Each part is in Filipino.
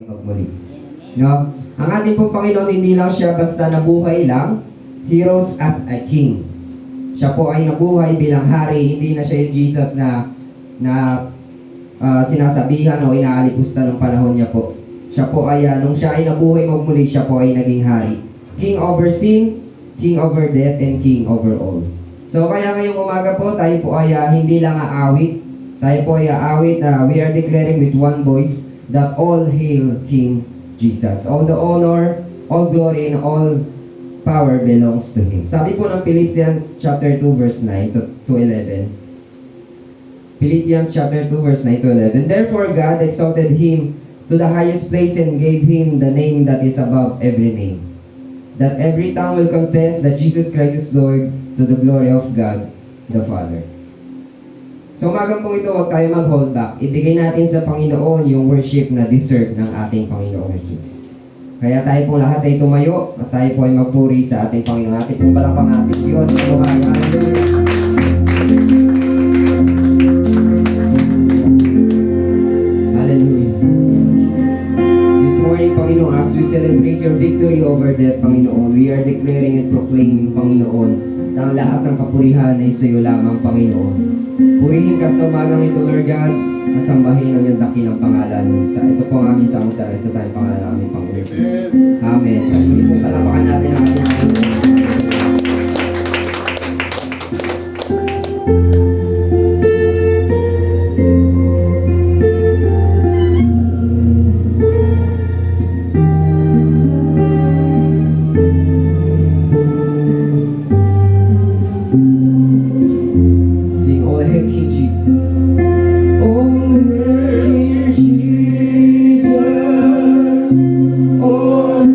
magmuli. No? Ang ating pong Panginoon, hindi lang siya basta nabuhay lang, He rose as a king. Siya po ay nabuhay bilang hari, hindi na siya yung Jesus na sinasabihan o inaalipusta ng panahon niya po. Siya po ay, nung siya ay nabuhay magmuli, siya po ay naging hari. King over sin, king over death, and king over all. So kaya ngayong umaga po, tayo po ay hindi lang aawit. Tayo po ay aawit na we are declaring with one voice that all hail King Jesus. All the honor, all glory, and all power belongs to Him. Sabi po ng Philippians chapter 2 verse 9 to 11. Philippians chapter 2 verse 9 to 11. Therefore God exalted Him to the highest place and gave Him the name that is above every name, that every tongue will confess that Jesus Christ is Lord, to the glory of God the Father. So umagang po ito, huwag tayo mag-hold back. Ibigay natin sa Panginoon yung worship na deserve ng ating Panginoong Jesus. Kaya tayo po lahat ay tumayo at tayo po ay magpuri sa ating Panginoon. Ating po palakpang ating Diyos. Hallelujah. This morning, Panginoon, as we celebrate your victory over death, Panginoon, we are declaring and proclaiming, Panginoon, na ang lahat ng kapurihan ay sa iyo lamang, Panginoon. Purihin ka sa umagang ito, Lord God, at sambahin ang iyong dakilang pangalan. Ito po ang aming samutala sa tayong pangalan ng aming Panginoon Jesus. Amen. Muli po palapakan natin ang ating Panginoon. Oh,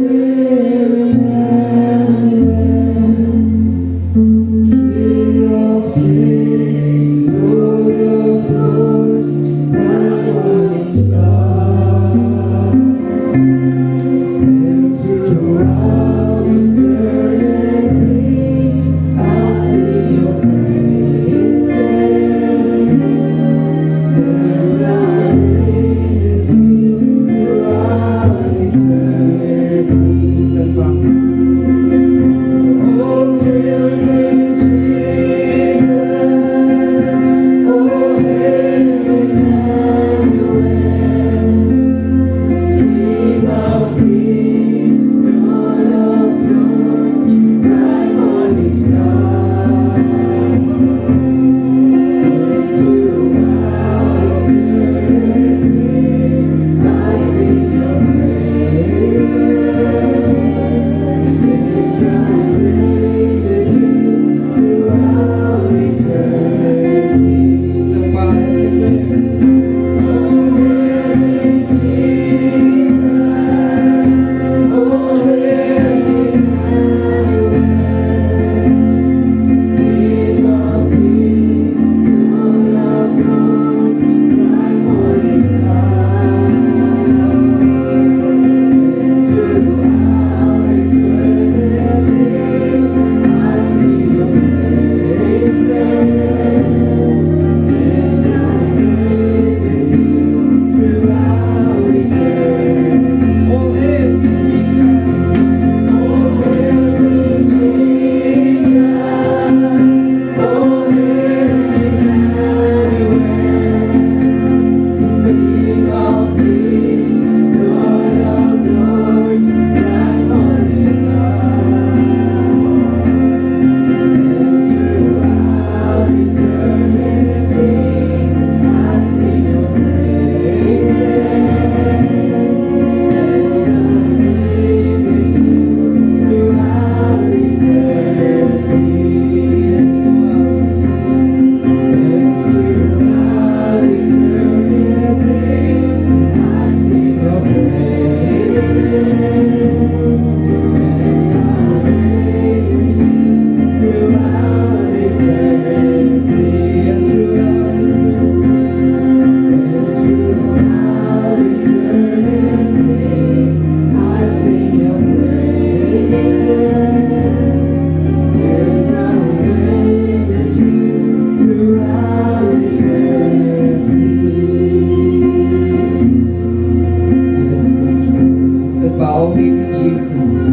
Bow with Jesus.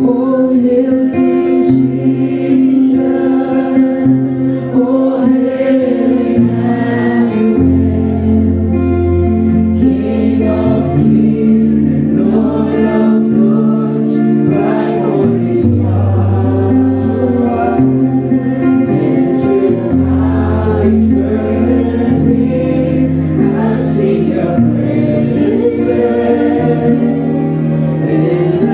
Oh, hail King Jesus. Oh, hail Emmanuel. King of kings and Lord of lords, bright morning star. Let your eyes burning, I sing your praises. And I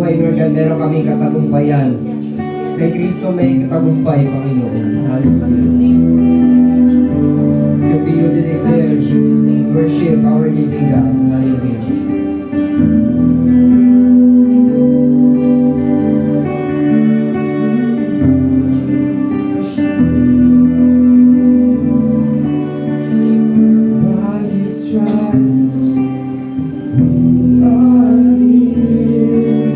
buhay, Lord God, meron kami katagumpayan. Kay Kristo may katagumpay, Panginoon. Hallelujah. So to you to declare, worship our living God. Hallelujah. By His stripes we are healed.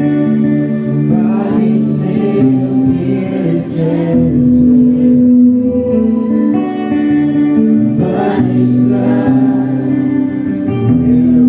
By His nail pierces we're free. By His blood we're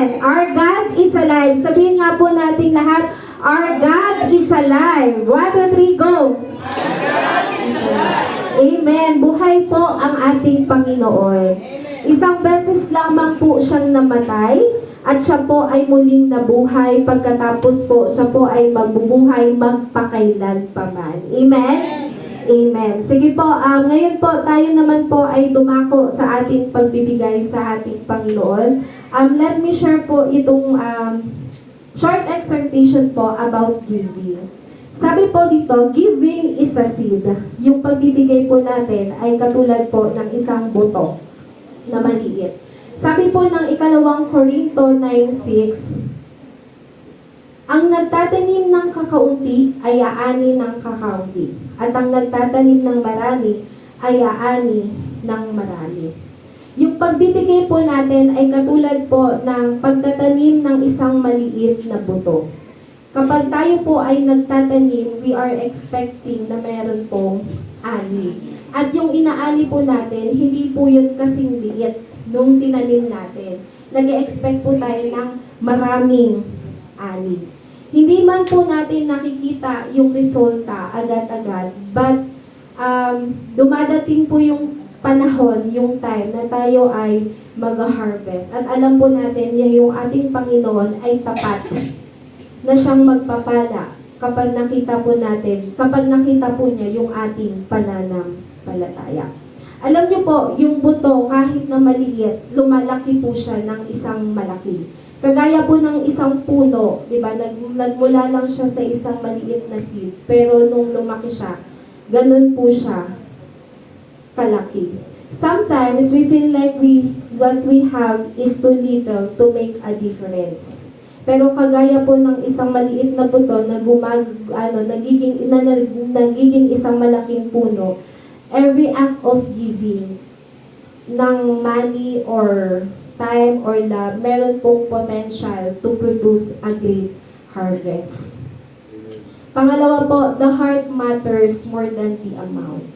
Amen. Our God is alive. Sabihin nga po natin lahat, our God is alive. 1, 2, 3, go! Amen. Buhay po ang ating Panginoon. Isang beses lamang po siyang namatay at siya po ay muling nabuhay. Pagkatapos po, siya po ay magbubuhay magpakailan pa man. Amen? Amen. Sige po, ngayon po, tayo naman po ay dumako sa ating pagbibigay sa ating Panginoon. Let me share po itong short exhortation po about giving. Sabi po dito, giving is a seed. Yung pagbibigay po natin ay katulad po ng isang buto na maliit. Sabi po ng 2 Korinto 9:6, ang nagtatanim ng kakaunti ay aani ng kakaunti, at ang nagtatanim ng marami ay aani ng marami. Yung pagbibigay po natin ay katulad po ng pagtatanim ng isang maliit na buto. Kapag tayo po ay nagtatanim, we are expecting na meron pong ani. At yung inaani po natin, hindi po yun kasing liit nung tinanim natin. Nag-expect po tayo ng maraming ani. Hindi man po natin nakikita yung resulta agad-agad, but dumadating po yung panahon, yung time na tayo ay mag-harvest. At alam po natin yung ating Panginoon ay tapat na siyang magpapala kapag nakita po niya yung ating pananampalataya. Alam niyo po, yung buto kahit na maliit, lumalaki po siya ng isang malaki. Kagaya po ng isang puno, di ba? Nagmula lang siya sa isang maliit na seed, pero nung lumaki siya, ganun po siya kalaki. Sometimes we feel like what we have is too little to make a difference. Pero kagaya po ng isang maliit na buto na nagiging isang malaking puno, every act of giving ng money or time or love, meron pong potential to produce a great harvest. Pangalawa po, the heart matters more than the amount.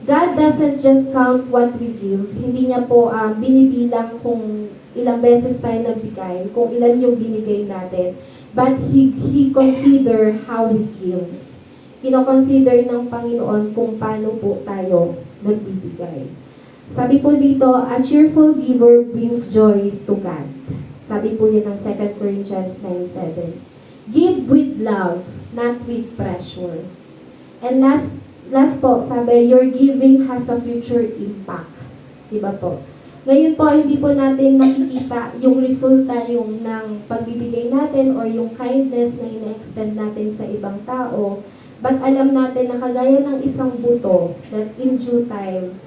God doesn't just count what we give. Hindi niya po binibilang kung ilang beses tayo nagbigay, kung ilan yung binigay natin. But He consider how we give. Kino-consider ng Panginoon kung paano po tayo nagbibigay. Sabi po dito, a cheerful giver brings joy to God. Sabi po yun ng 2 Corinthians 9:7. Give with love, not with pressure. And last po, sabi, your giving has a future impact. Diba po? Ngayon po, hindi po natin nakikita yung resulta yung ng pagbibigay natin or yung kindness na ina-extend natin sa ibang tao. But alam natin na kagaya ng isang buto that in due time,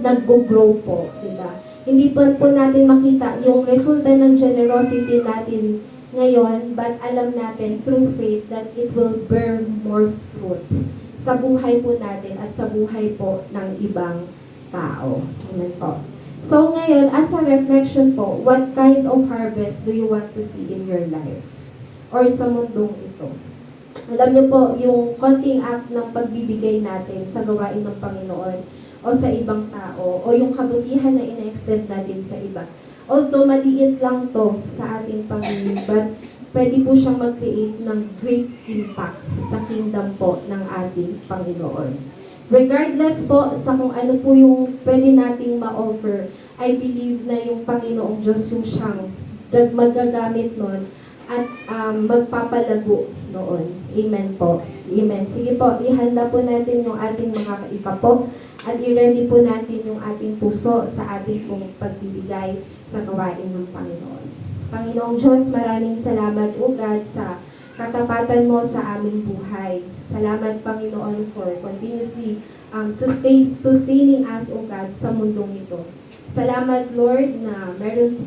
nag-grow po, diba? Hindi po natin makita yung resulta ng generosity natin ngayon, but alam natin through faith that it will bear more fruit sa buhay po natin at sa buhay po ng ibang tao. Amen po. So ngayon, as a reflection po, what kind of harvest do you want to see in your life? Or sa mundong ito? Alam niyo po, yung konting act ng pagbibigay natin sa gawain ng Panginoon, o sa ibang tao, o yung kabutihan na ina-extend natin sa iba. Although maliit lang to sa ating Panginoon, but pwede po siyang mag-create ng great impact sa kingdom po ng ating Panginoon. Regardless po sa kung ano po yung pwede nating ma-offer, I believe na yung Panginoong Diyos yung siyang magagamit nun at magpapalago noon. Amen po. Amen. Sige po, ihanda po natin yung ating mga kaikapo. At i-ready po natin yung ating puso sa ating pong pagbibigay sa gawain ng Panginoon. Panginoong Diyos, maraming salamat, O God, sa katapatan mo sa aming buhay. Salamat, Panginoon, for continuously sustaining us, O God, sa mundong ito. Salamat, Lord, na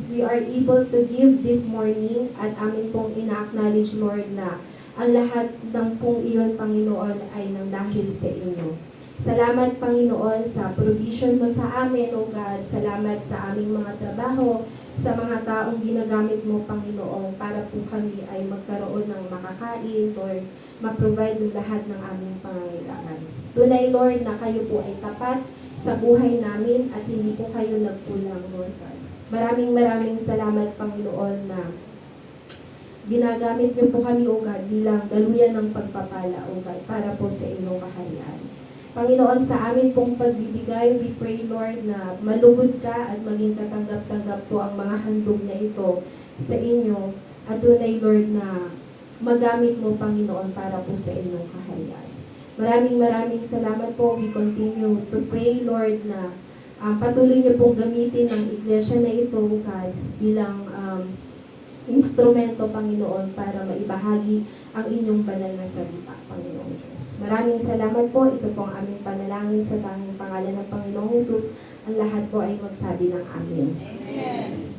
we are able to give this morning at amin pong ina-acknowledge, Lord, na ang lahat ng pong iyon, Panginoon, ay nang dahil sa inyo. Salamat, Panginoon, sa provision mo sa amin, O God. Salamat sa aming mga trabaho, sa mga taong ginagamit mo, Panginoon, para po kami ay magkaroon ng makakain, Lord, ma-provide yung lahat ng aming pangangailangan. Tunay, Lord, na kayo po ay tapat sa buhay namin at hindi po kayo nagkulang, Lord God. Maraming salamat, Panginoon, na ginagamit niyo po kami, O God, bilang daluyan ng pagpapala, O God, para po sa inyong kaharian. Panginoon, sa amin pong pagbibigay, we pray, Lord, na malugod ka at maging katanggap-tanggap po ang mga handog na ito sa inyo. At tunay, Lord, na magamit mo, Panginoon, para po sa inyong kaharian. Maraming salamat po. We continue to pray, Lord, na patuloy niyo pong gamitin ang iglesia na ito, God, bilang instrumento, Panginoon, para maibahagi ang inyong banal na salita, Panginoon Diyos. Maraming salamat po. Ito po ang aming panalangin sa tanging pangalan ng Panginoong Hesus. Ang lahat po ay magsabi ng Amen. Amen.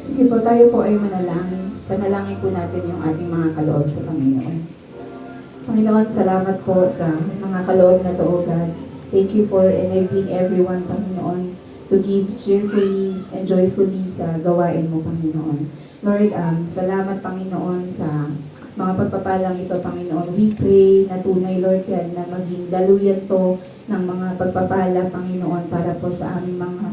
Sige po, tayo po ay manalangin. Panalangin po natin yung ating mga kaloob sa Panginoon. Panginoon, salamat po sa mga kaloob na to, O God. Thank you for enabling everyone, Panginoon, to give cheerfully and joyfully sa gawain mo, Panginoon. Lord, salamat, Panginoon, sa mga pagpapalang ito, Panginoon. We pray na tunay, Lord God, na maging daluyan to ng mga pagpapala, Panginoon, para po sa aming mga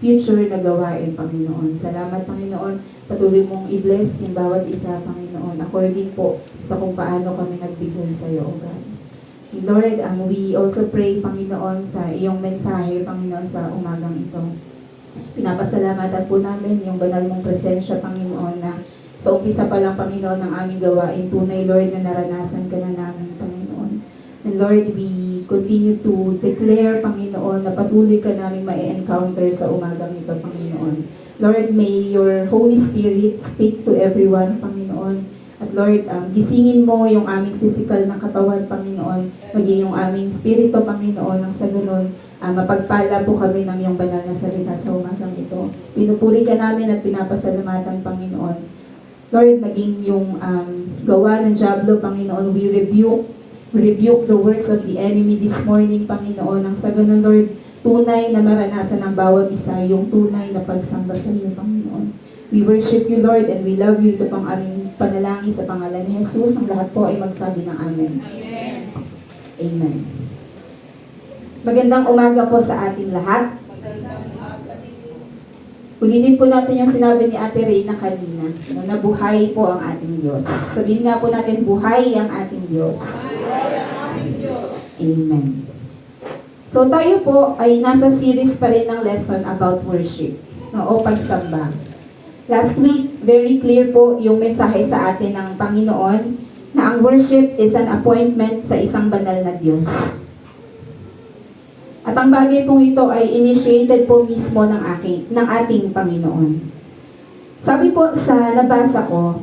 future na gawain, Panginoon. Salamat, Panginoon. Patuloy mong i-bless yung bawat isa, Panginoon, according po sa kung paano kami nagbigay sa iyo, O God. Lord, we also pray, Panginoon, sa iyong mensahe, Panginoon, sa umagang ito. Pinapasalamatan po namin yung banal mong presensya, Panginoon, na sa umpisa pa lang, Panginoon, ng aming gawain. Tunay, Lord, na naranasan ka na namin, Panginoon. And Lord, we continue to declare, Panginoon, na patuloy ka namin ma-encounter sa umagang ito, Panginoon. Lord, may your Holy Spirit speak to everyone, Panginoon. At Lord, gisingin mo yung aming physical na katawan, Panginoon, maging yung aming spirito, Panginoon, nang sa ganun, mapagpala po kami ng iyong banal na salita sa umagang ito. Pinupuri ka namin at pinapasalamatan, Panginoon. Lord, maging yung gawa ng diablo, Panginoon, we rebuke the works of the enemy this morning, Panginoon. Nang sa ganun, Lord, tunay na maranasan ng bawat isa yung tunay na pagsamba sa iyo, Panginoon. We worship you, Lord, and we love you. Ito pang aming panalangin sa pangalan ni Jesus. Ang lahat po ay magsabi ng Amen. Amen. Amen. Magandang umaga po sa ating lahat. Ulitin po natin yung sinabi ni Ate Reyna kanina, na buhay po ang ating Diyos. Sabihin nga po natin, buhay ang ating Diyos. Amen. So tayo po ay nasa series pa rin ng lesson about worship, o pagsamba. Last week, very clear po yung mensahe sa atin ng Panginoon na ang worship is an appointment sa isang banal na Diyos. At ang bagay pong ito ay initiated po mismo ng ating Panginoon. Sabi po sa nabasa ko,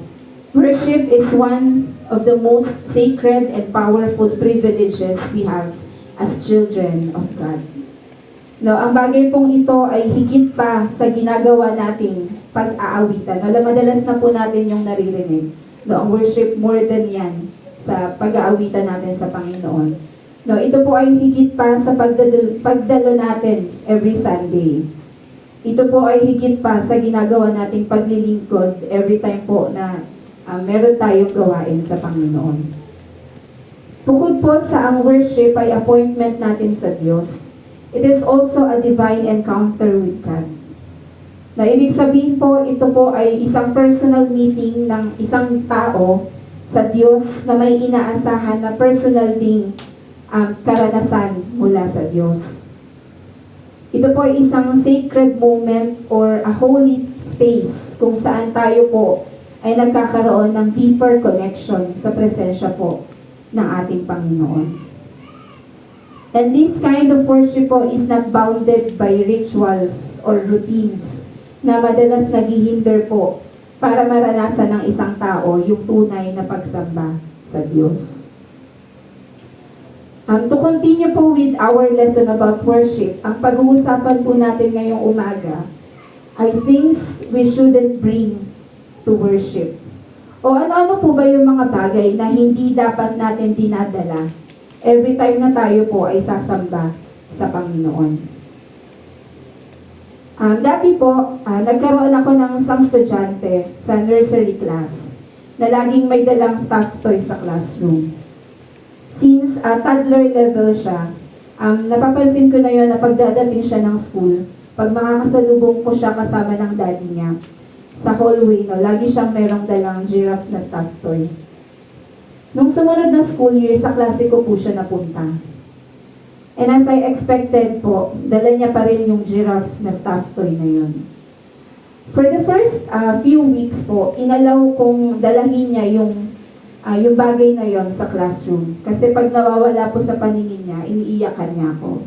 worship is one of the most sacred and powerful privileges we have as children of God. No, ang bagay pong ito ay higit pa sa ginagawa nating pag-aawitan. No, madalas na po natin yung naririnig. No, ang worship more than yan sa pag-aawitan natin sa Panginoon. No, ito po ay higit pa sa pagdalo natin every Sunday. Ito po ay higit pa sa ginagawa nating paglilingkod every time po na meron tayong gawain sa Panginoon. Bukod po sa ang worship ay appointment natin sa Diyos, it is also a divine encounter with God. Na ibig sabihin po, ito po ay isang personal meeting ng isang tao sa Diyos na may inaasahan na personal ding karanasan mula sa Diyos. Ito po ay isang sacred moment or a holy space kung saan tayo po ay nagkakaroon ng deeper connection sa presensya po ng ating Panginoon. And this kind of worship po is not bounded by rituals or routines na madalas naghihinder po para maranasan ng isang tao yung tunay na pagsamba sa Diyos. To continue po with our lesson about worship, ang pag-uusapan po natin ngayong umaga ay things we shouldn't bring to worship. O ano-ano po ba yung mga bagay na hindi dapat natin dinadala every time na tayo po ay sasamba sa Panginoon? Dati po, nagkaroon ako ng isang estudyante sa nursery class na laging may dalang stuffed toy sa classroom. Since toddler level siya, napapansin ko na yon na pagdadating siya ng school, pag makakasalubong ko siya kasama ng daddy niya, sa hallway, no, lagi siyang merong dalang giraffe na stuffed toy. Nung sumunod na school year, sa klase ko po siya napunta. And as I expected po, dala niya pa rin yung giraffe na stuffed toy na yun. For the first few weeks po, inalaw kong dalahin niya yung bagay na yon sa classroom. Kasi pag nawawala po sa paningin niya, iniiyakan niya ako.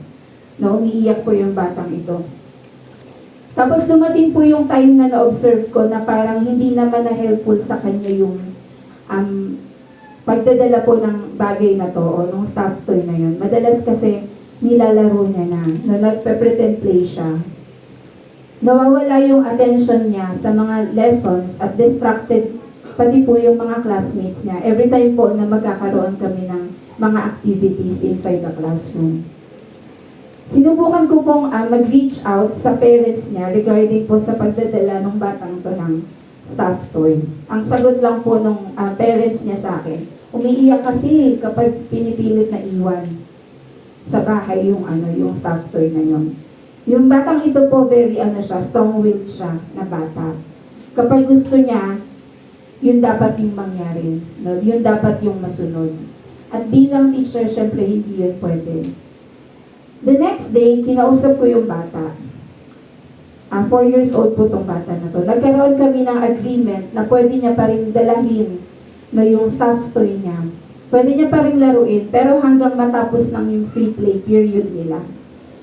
No, umiiyak po yung batang ito. Tapos dumating po yung time na na-observe ko na parang hindi naman na helpful sa kanya yung pagdadala po ng bagay na to o nung stuffed toy na yun. Madalas kasi nilalaro niya na, no, nagpe-pretend play siya. Nawawala yung attention niya sa mga lessons at distracted pati po yung mga classmates niya. Every time po na magkakaroon kami ng mga activities inside the classroom. Sinubukan ko pong mag-reach out sa parents niya regarding po sa pagdadala ng batang to ng stuffed toy. Ang sagot lang po ng parents niya sa akin, umiiyak kasi kapag pinipilit na iwan sa bahay yung stuffed toy na yun. Yung batang ito po very strong-willed siya na bata. Kapag gusto niya, yun dapat yung mangyari. No? Yun dapat yung masunod. At bilang teacher, syempre hindi yun pwede. The next day, kinausap ko yung bata. 4 years old po tong bata na to. Nagkaroon kami ng agreement na pwede niya pa rin dalahin na yung stuffed toy niya. Pwede niya pa rin laruin, pero hanggang matapos lang yung free play period nila.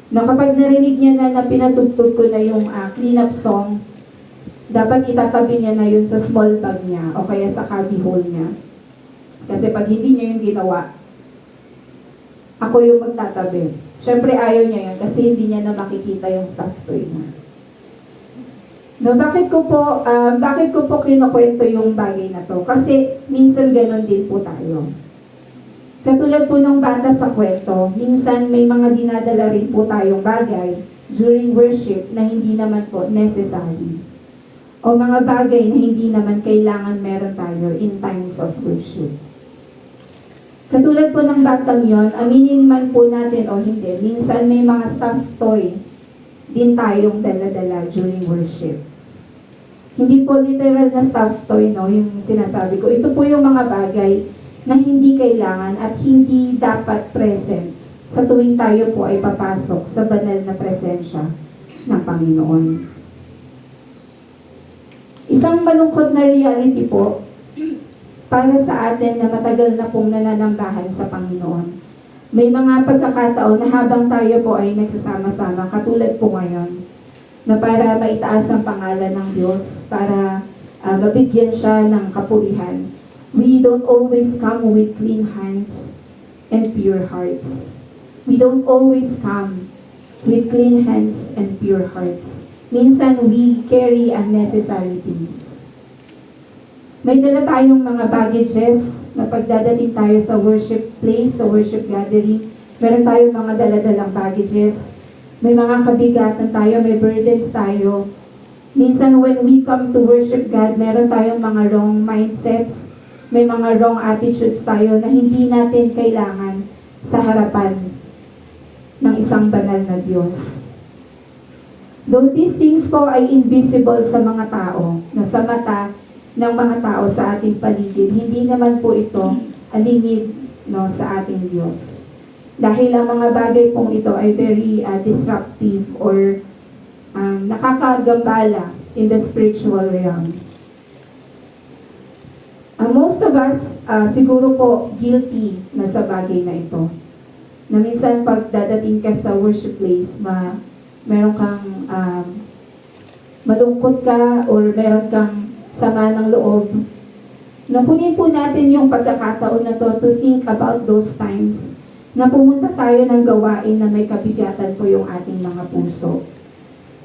No, kapag narinig niya na pinatugtog ko na yung clean-up song, dapat itatabi niya na yun sa small bag niya o kaya sa cubby hole niya. Kasi pag hindi niya yung ginawa, ako yung magtatabi. Siyempre ayaw niya yun kasi hindi niya na makikita yung stuffed toy niya. No, bakit ko po kinukwento yung bagay na to? Kasi minsan ganon din po tayo. Katulad po ng bata sa kwento, minsan may mga dinadala rin po tayong bagay during worship na hindi naman po necessary. O mga bagay na hindi naman kailangan meron tayo in times of worship. Katulad po ng batang yon, aminin man po natin o hindi, minsan may mga stuffed toy din tayong dala-dala during worship. Hindi po literal na stuffed toy, no, yung sinasabi ko. Ito po yung mga bagay na hindi kailangan at hindi dapat present sa tuwing tayo po ay papasok sa banal na presensya ng Panginoon. Isang malungkot na reality po para sa atin na matagal na pong nananambahan sa Panginoon. May mga pagkakataon na habang tayo po ay nagsasama-sama, katulad po ngayon, na para maitaas ang pangalan ng Diyos, para mabigyan siya ng kapurihan. We don't always come with clean hands and pure hearts. We don't always come with clean hands and pure hearts. Minsan, we carry unnecessary things. May dala tayong mga baggages na pagdadating tayo sa worship place, sa worship gathering. Meron tayong mga daladalang baggages. May mga kabigatan tayo, may burdens tayo. Minsan when we come to worship God, meron tayong mga wrong mindsets, may mga wrong attitudes tayo na hindi natin kailangan sa harapan ng isang banal na Diyos. Though these things po ay invisible sa mga tao, no, sa mata ng mga tao sa ating paligid, hindi naman po ito alingid, no, sa ating Diyos. Dahil ang mga bagay pong ito ay very disruptive or nakakagambala in the spiritual realm. Most of us, siguro po, guilty na sa bagay na ito. Na minsan pag dadating ka sa worship place, meron kang malungkot ka or meron kang sama ng loob. Nakunin po natin yung pagkakataon na to think about those times na pumunta tayo ng gawain na may kabigatan po yung ating mga puso.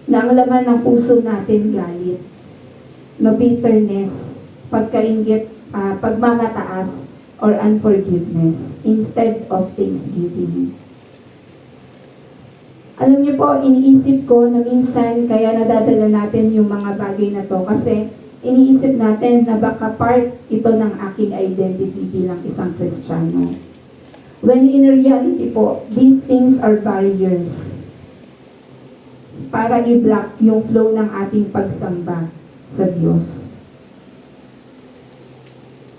Na ang laman ng puso natin galit, no bitterness, pagkainggit, pagmamataas, or unforgiveness instead of thanksgiving. Alam niyo po, iniisip ko na minsan kaya nadadala natin yung mga bagay na to kasi iniisip natin na baka part ito ng aking identity bilang isang Kristiyano. When in reality po, these things are barriers para i-block yung flow ng ating pagsamba sa Diyos.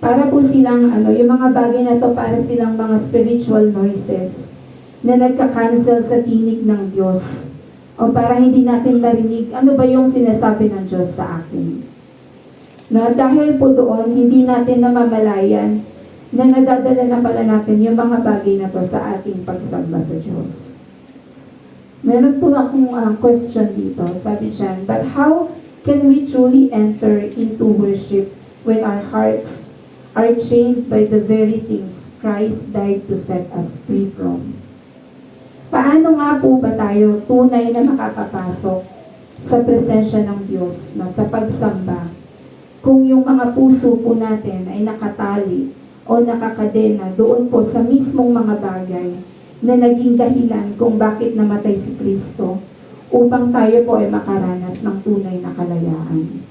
Para po silang, yung mga bagay na to, para silang mga spiritual noises na nagka-cancel sa tinig ng Diyos. O para hindi natin marinig, ano ba yung sinasabi ng Diyos sa akin? Na dahil po doon, hindi natin namamalayan na nadadala na pala natin yung mga bagay na to sa ating pagsamba sa Diyos. Meron po akong question dito. Sabi dyan, but how can we truly enter into worship when our hearts are chained by the very things Christ died to set us free from? Paano nga po ba tayo tunay na makakapasok sa presensya ng Diyos, no, sa pagsamba, kung yung mga puso po natin ay nakatali o nakakadena doon po sa mismong mga bagay na naging dahilan kung bakit namatay si Kristo upang tayo po ay makaranas ng tunay na kalayaan.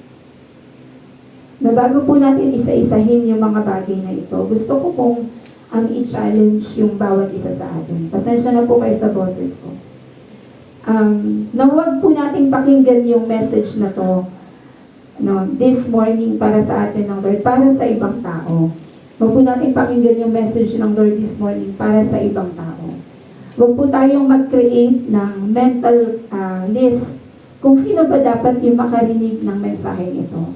Na bago po natin isa-isahin yung mga bagay na ito, gusto ko pong i-challenge yung bawat isa sa atin. Pasensya na po kayo sa boses ko. Na huwag po nating pakinggan yung message na to, no, this morning para sa atin ng Lord, para sa ibang tao. Huwag po natin pakinggan yung message ng Lord this morning para sa ibang tao. Huwag po tayong mag-create ng mental list kung sino ba dapat yung makarinig ng mensahe ito.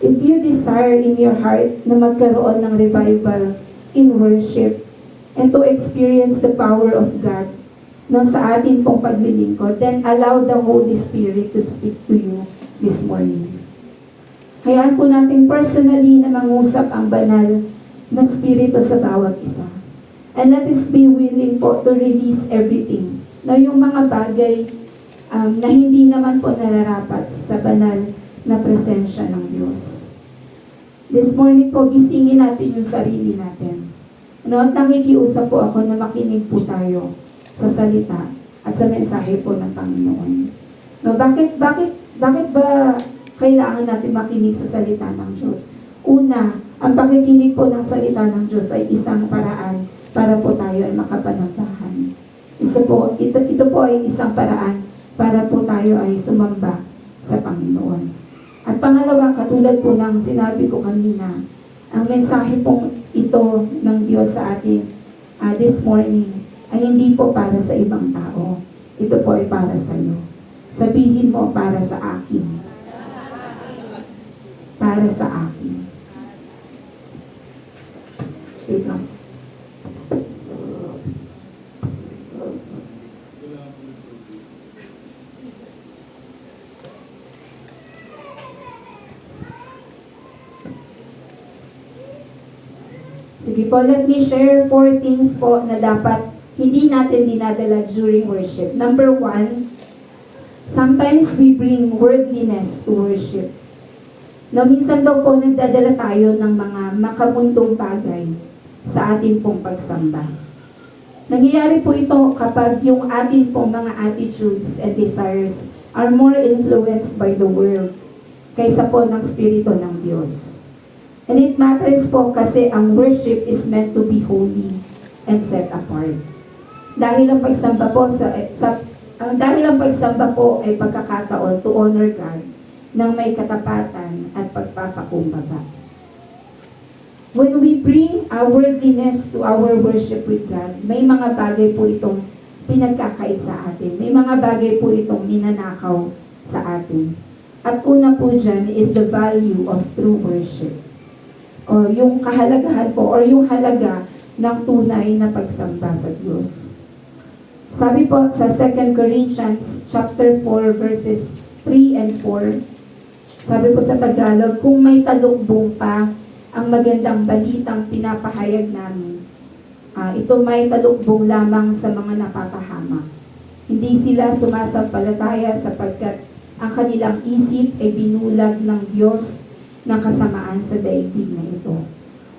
If you desire in your heart na magkaroon ng revival in worship and to experience the power of God, no, sa atin pong paglilingkod, then allow the Holy Spirit to speak to you this morning. Hayaan po natin personally na mangusap ang banal na Espiritu sa bawat isa. And let us be willing po to release everything. Na yung mga bagay na hindi naman po nararapat sa banal na presensya ng Diyos. This morning po, gisingin natin yung sarili natin. At nakikiusap po ako na makinig po tayo sa salita at sa mensahe po ng Panginoon. Bakit ba kailangan natin makinig sa salita ng Diyos? Una, ang pakikinig po ng salita ng Diyos ay isang paraan para po tayo ay makapanambahan. Ito po ay isang paraan para po tayo ay sumamba sa Panginoon. At pangalawa, katulad po ng sinabi ko kanina, ang mensahe pong ito ng Diyos sa atin this morning ay hindi po para sa ibang tao. Ito po ay para sa iyo. Sabihin mo, para sa akin. para sa akin. Wait lang. Sige po, let me share 4 things po na dapat hindi natin dinadala during worship. Number 1, sometimes we bring worldliness to worship. No, minsan daw po nagdadala tayo ng mga makamundong bagay sa atin pong pagsamba. Nangyayari po ito kapag yung atin pong mga attitudes and desires are more influenced by the world kaysa po ng Espiritu ng Diyos. And it matters po kasi ang worship is meant to be holy and set apart. Dahil ang pagsamba po dahil ang pagsamba po ay pagkakataon to honor God ng may katapatan at pagpapakumbaba. When we bring our worldliness to our worship with God, may mga bagay po itong pinagkakait sa atin. May mga bagay po itong ninanakaw sa atin. At una po dyan is the value of true worship. O yung kahalagahan po, or yung halaga ng tunay na pagsamba sa Diyos. Sabi po sa 2 Corinthians chapter 4 verses 3 and 4, sabi po sa Tagalog, kung may talukbong pa ang magandang balitang pinapahayag namin, ito may talukbong lamang sa mga napapahamak. Hindi sila sumasampalataya sapagkat ang kanilang isip ay binulag ng Diyos ng kasamaan sa daigdig na ito,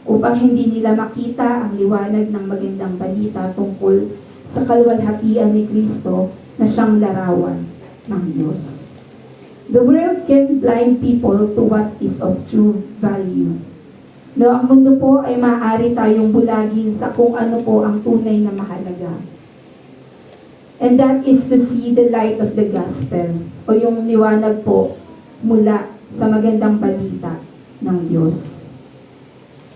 upang hindi nila makita ang liwanag ng magandang balita tungkol sa kaluwalhatian ni Kristo na siyang larawan ng Diyos. The world can blind people to what is of true value. No, ang mundo po ay maaari tayong bulagin sa kung ano po ang tunay na mahalaga. And that is to see the light of the gospel, o yung liwanag po mula sa magandang balita ng Diyos.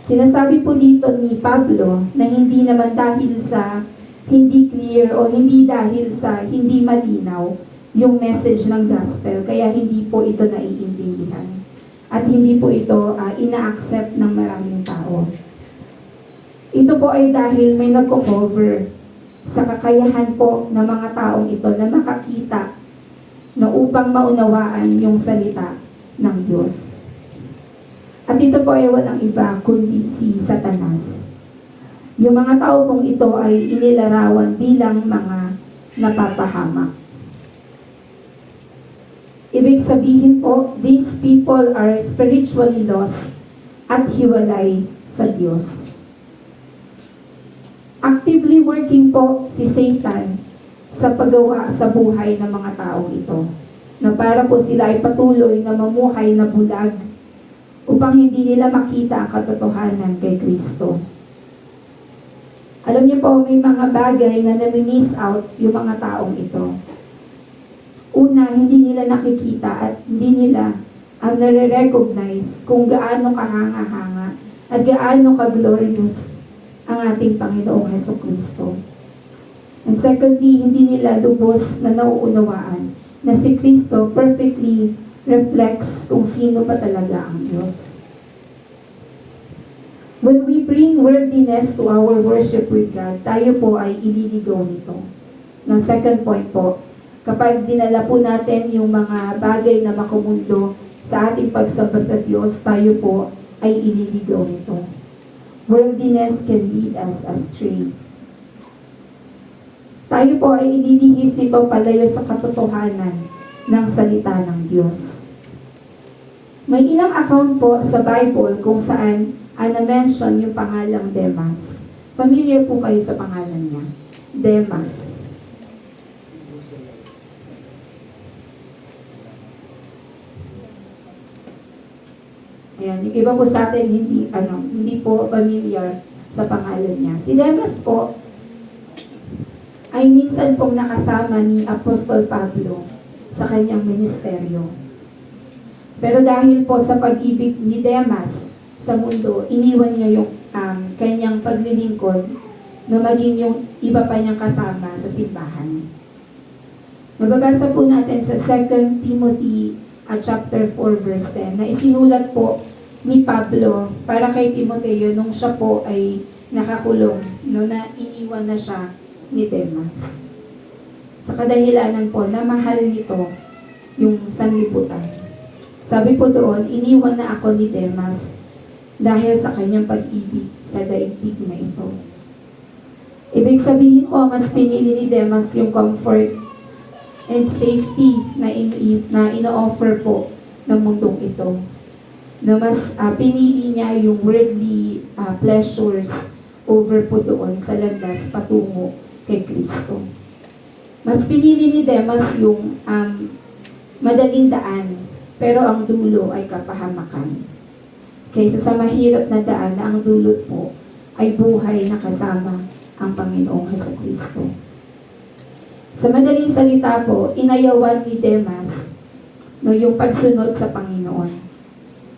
Sinasabi po dito ni Pablo na hindi naman dahil sa hindi clear o hindi dahil sa hindi malinaw yung message ng gospel, kaya hindi po ito naiintindihan. At hindi po ito ina-accept ng maraming tao. Ito po ay dahil may nagko-cover sa kakayahan po ng mga taong ito na makakita na upang maunawaan yung salita ng Diyos. At ito po ay walang iba kundi si Satanas. Yung mga tao pong ito ay inilarawan bilang mga napapahamak. Ibig sabihin po, these people are spiritually lost at hiwalay sa Diyos. Actively working po si Satan sa paggawa sa buhay ng mga taong ito, na para po sila ay patuloy na mamuhay na bulag upang hindi nila makita ang katotohanan kay Kristo. Alam niyo po, may mga bagay na nami-miss out yung mga taong ito. Una, hindi nila nakikita at hindi nila nare-recognize kung gaano kahanga-hanga at gaano ka-glorious ang ating Panginoong Hesukristo. And secondly, hindi nila lubos na nauunawaan na si Kristo perfectly reflects kung sino ba talaga ang Diyos. When we bring worldliness to our worship with God, tayo po ay ililigaw nito. Now, second point po, kapag dinala po natin yung mga bagay na makumundo sa ating pagsamba sa Diyos, tayo po ay ililigaw nito. Worldliness can lead us astray. Tayo po ay ililihis nito palayo sa katotohanan ng salita ng Diyos. May ilang account po sa Bible kung saan na-mention yung pangalang Demas. Familiar po kayo sa pangalan niya? Demas. Ayan, yung iba po sa atin hindi po familiar sa pangalan niya. Si Demas po ay minsan pong nakasama ni Apostol Pablo sa kanyang ministeryo. Pero dahil po sa pag-ibig ni Demas sa mundo, iniwan niya yung kanyang paglilingkod na maging yung iba pa niyang kasama sa simbahan. Mababasa po natin sa 2 Timothy chapter 4 verse 10 na isinulat po ni Pablo para kay Timoteo nung siya po ay nakakulong, no, na iniwan na siya ni Demas. Sa kadahilanan po na mahal nito yung sanlibutan. Sabi po doon, iniwan na ako ni Demas dahil sa kanyang pag-ibig sa daigdig na ito. Ibig sabihin po, mas pinili ni Demas yung comfort and safety na ino-offer po ng mundong ito. Na mas pinili niya yung worldly pleasures over po doon sa landas patungo kay Kristo. Mas pinili ni Demas yung madaling daan, pero ang dulo ay kapahamakan. Kaysa sa mahirap na daan na ang dulot po ay buhay na kasama ang Panginoong Hesukristo. Sa madaling salita po, inayawan ni Demas yung pagsunod sa Panginoon.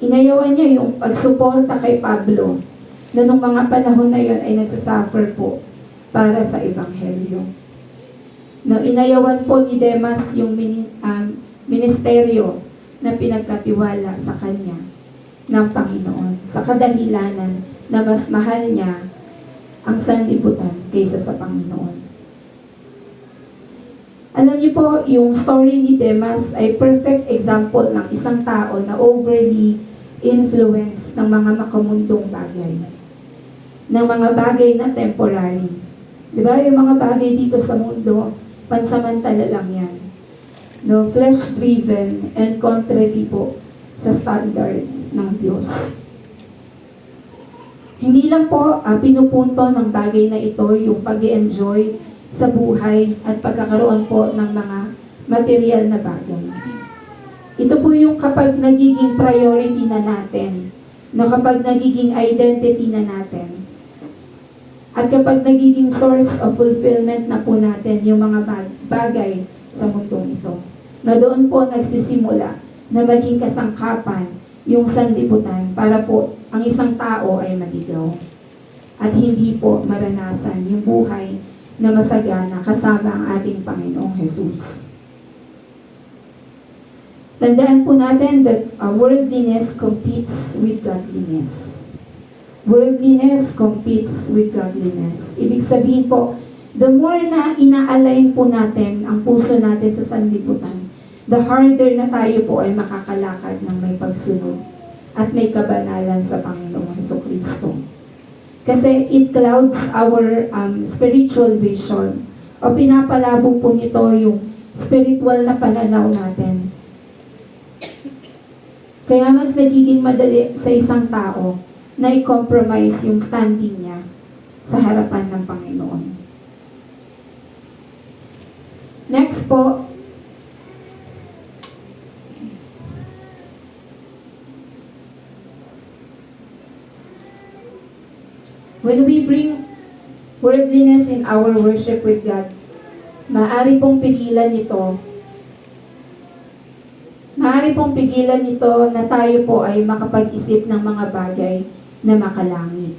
Inayawan niya yung pagsuporta kay Pablo na nung mga panahon na yon ay nagsasuffer po para sa Ebanghelyo. Inayawan po ni Demas yung ministeryo na pinagkatiwala sa kanya ng Panginoon sa kadahilanan na mas mahal niya ang sanlibutan kaysa sa Panginoon. Alam niyo po, yung story ni Demas ay perfect example ng isang tao na overly influenced ng mga makamundong bagay. Ng mga bagay na temporary. Diba? Yung mga bagay dito sa mundo, pansamantala lang yan. No, flesh-driven and contrary po sa standard ng Diyos. Hindi lang po pinupunto ng bagay na ito yung pag-i-enjoy sa buhay at pagkakaroon po ng mga material na bagay. Ito po yung kapag nagiging priority na natin, no, kapag nagiging identity na natin, at kapag nagiging source of fulfillment na po natin yung mga bagay sa mundong ito. Na doon po nagsisimula na maging kasangkapan yung sanlibutan para po ang isang tao ay maligaw. At hindi po maranasan yung buhay na masagana kasama ang ating Panginoong Jesus. Tandaan po natin that worldliness competes with godliness. Worldliness competes with godliness. Ibig sabihin po, the more na ina-align po natin ang puso natin sa sanlibutan, the harder na tayo po ay makakalakad ng may pagsunod at may kabanalan sa Panginoong Hesukristo. Kasi it clouds our spiritual vision o pinapalabo po nito yung spiritual na pananaw natin. Kaya mas nagiging madali sa isang tao na i-compromise yung standing niya sa harapan ng Panginoon. Next po, when we bring worldliness in our worship with God, maaari pong pigilan ito na tayo po ay makapag-isip ng mga bagay na makalangit.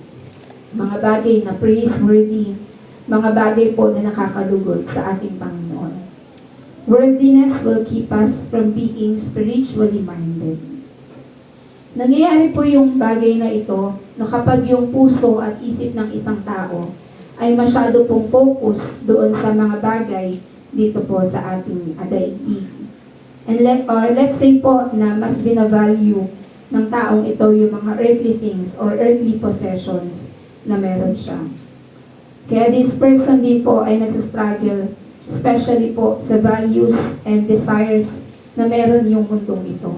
Mga bagay na praiseworthy, mga bagay po na nakakalugod sa ating Panginoon. Worldliness will keep us from being spiritually minded. Nangyayari po yung bagay na ito na kapag yung puso at isip ng isang tao ay masyado pong focus doon sa mga bagay dito po sa ating daigdig. And let's say po na mas binavalue ng taong ito yung mga earthly things or earthly possessions na meron siya. Kaya this person din po ay nagsastruggle, especially po sa values and desires na meron yung mundong ito.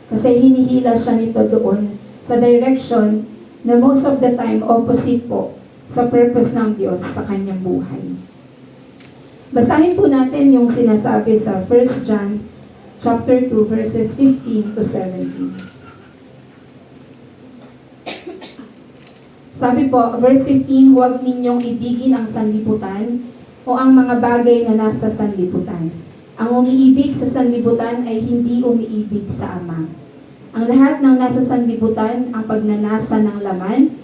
Kasi hinihila siya nito doon sa direction na most of the time opposite po sa purpose ng Diyos sa kanyang buhay. Basahin po natin yung sinasabi sa 1 John chapter 2 verses 15 to 17. Sabi po, verse 15, huwag ninyong ibigin ang sanlibutan o ang mga bagay na nasa sanlibutan. Ang umiibig sa sanlibutan ay hindi umiibig sa Ama. Ang lahat ng nasa sanlibutan, ang pagnanasa ng laman,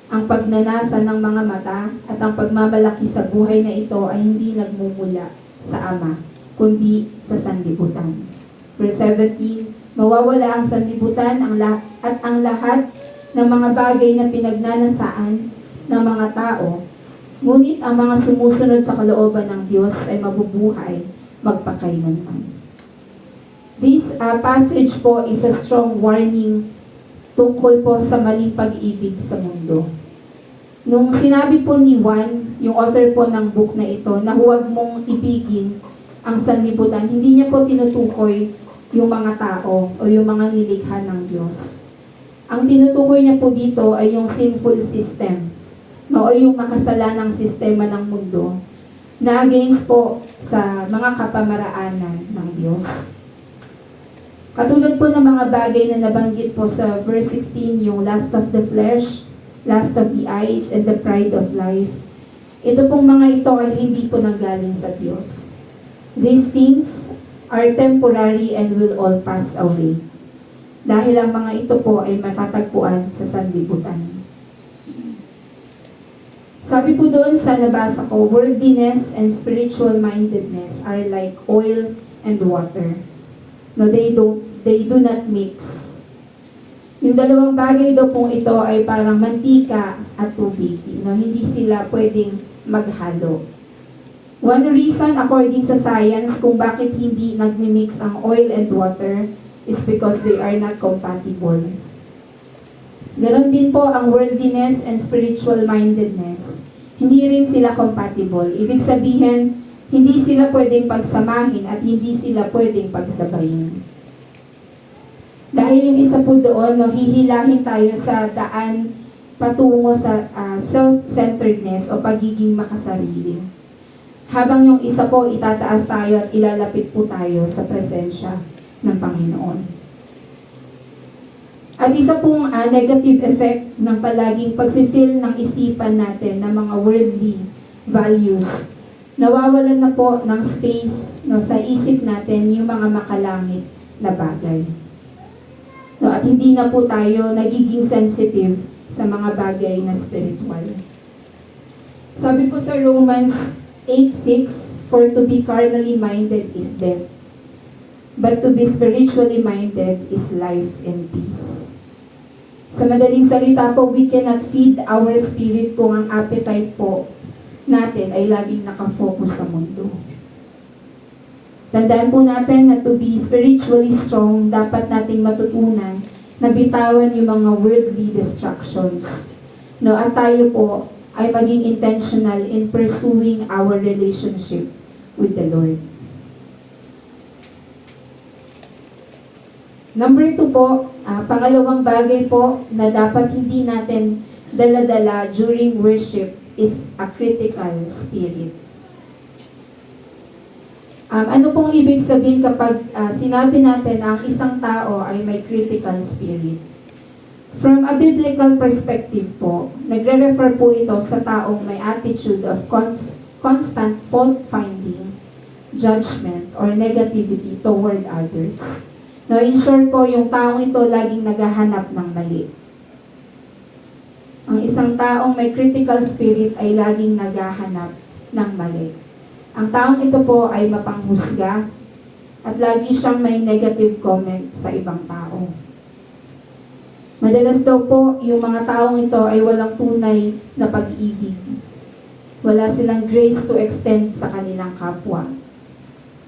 ang pagnanasa ng mga mata, at ang pagmamalaki sa buhay na ito ay hindi nagmumula sa Ama, kundi sa sanlibutan. Verse 17, mawawala ang sanlibutan at ang lahat ng mga bagay na pinagnanasaan ng mga tao, ngunit ang mga sumusunod sa kalooban ng Diyos ay mabubuhay magpakailanman. This passage po is a strong warning tungkol po sa maling pag-ibig sa mundo. Nung sinabi po ni Juan, yung author po ng book na ito, na huwag mong ibigin ang sanlibutan, hindi niya po tinutukoy yung mga tao o yung mga nilikha ng Diyos. Ang tinutukoy niya po dito ay yung sinful system, no, o yung makasalanang sistema ng mundo na against po sa mga kapamaraanan ng Diyos. Katulad po ng mga bagay na nabanggit po sa verse 16, yung lust of the flesh, lust of the eyes, and the pride of life. Ito pong mga ito ay hindi po nanggaling sa Diyos. These things are temporary and will all pass away. Dahil ang mga ito po ay matatagpuan sa sanlibutan. Sabi po doon sa nabasa ko, worldliness and spiritual mindedness are like oil and water. No, they do not mix. Yung dalawang bagay daw pong ito ay parang mantika at tubig. No, hindi sila pwedeng maghalo. One reason according sa science kung bakit hindi nagmi-mix ang oil and water is because they are not compatible. Ganon din po ang worldliness and spiritual mindedness. Hindi rin sila compatible. Ibig sabihin, hindi sila pwedeng pagsamahin at hindi sila pwedeng pagsabayin. Dahil yung isa po doon, no, hihilahin tayo sa daan patungo sa self-centeredness o pagiging makasarili. Habang yung isa po, itataas tayo at ilalapit po tayo sa presensya ng Panginoon. At isa pong negative effect ng palaging pag-fulfill ng isipan natin ng mga worldly values, nawawalan na po ng space, no, sa isip natin yung mga makalangit na bagay. No, at hindi na po tayo nagiging sensitive sa mga bagay na spiritual. Sabi po sa Romans 8:6, for to be carnally minded is death, but to be spiritually minded is life and peace. Sa madaling salita po, we cannot feed our spirit kung ang appetite po natin ay laging nakafocus sa mundo. Tandaan po natin na to be spiritually strong, dapat nating matutunan na bitawan yung mga worldly distractions. No, at tayo po ay maging intentional in pursuing our relationship with the Lord. Number 2 po, pangalawang bagay po na dapat hindi natin dala-dala during worship is a critical spirit. Ano pong ibig sabihin kapag sinabi natin na ang isang tao ay may critical spirit? From a biblical perspective po, nagre-refer po ito sa taong may attitude of constant fault-finding, judgment, or negativity toward others. No, in short po, yung taong ito laging naghahanap ng mali. Ang isang taong may critical spirit ay laging naghahanap ng mali. Ang taong ito po ay mapanghusga at lagi siyang may negative comment sa ibang tao. Madalas daw po, yung mga taong ito ay walang tunay na pag-ibig. Wala silang grace to extend sa kanilang kapwa.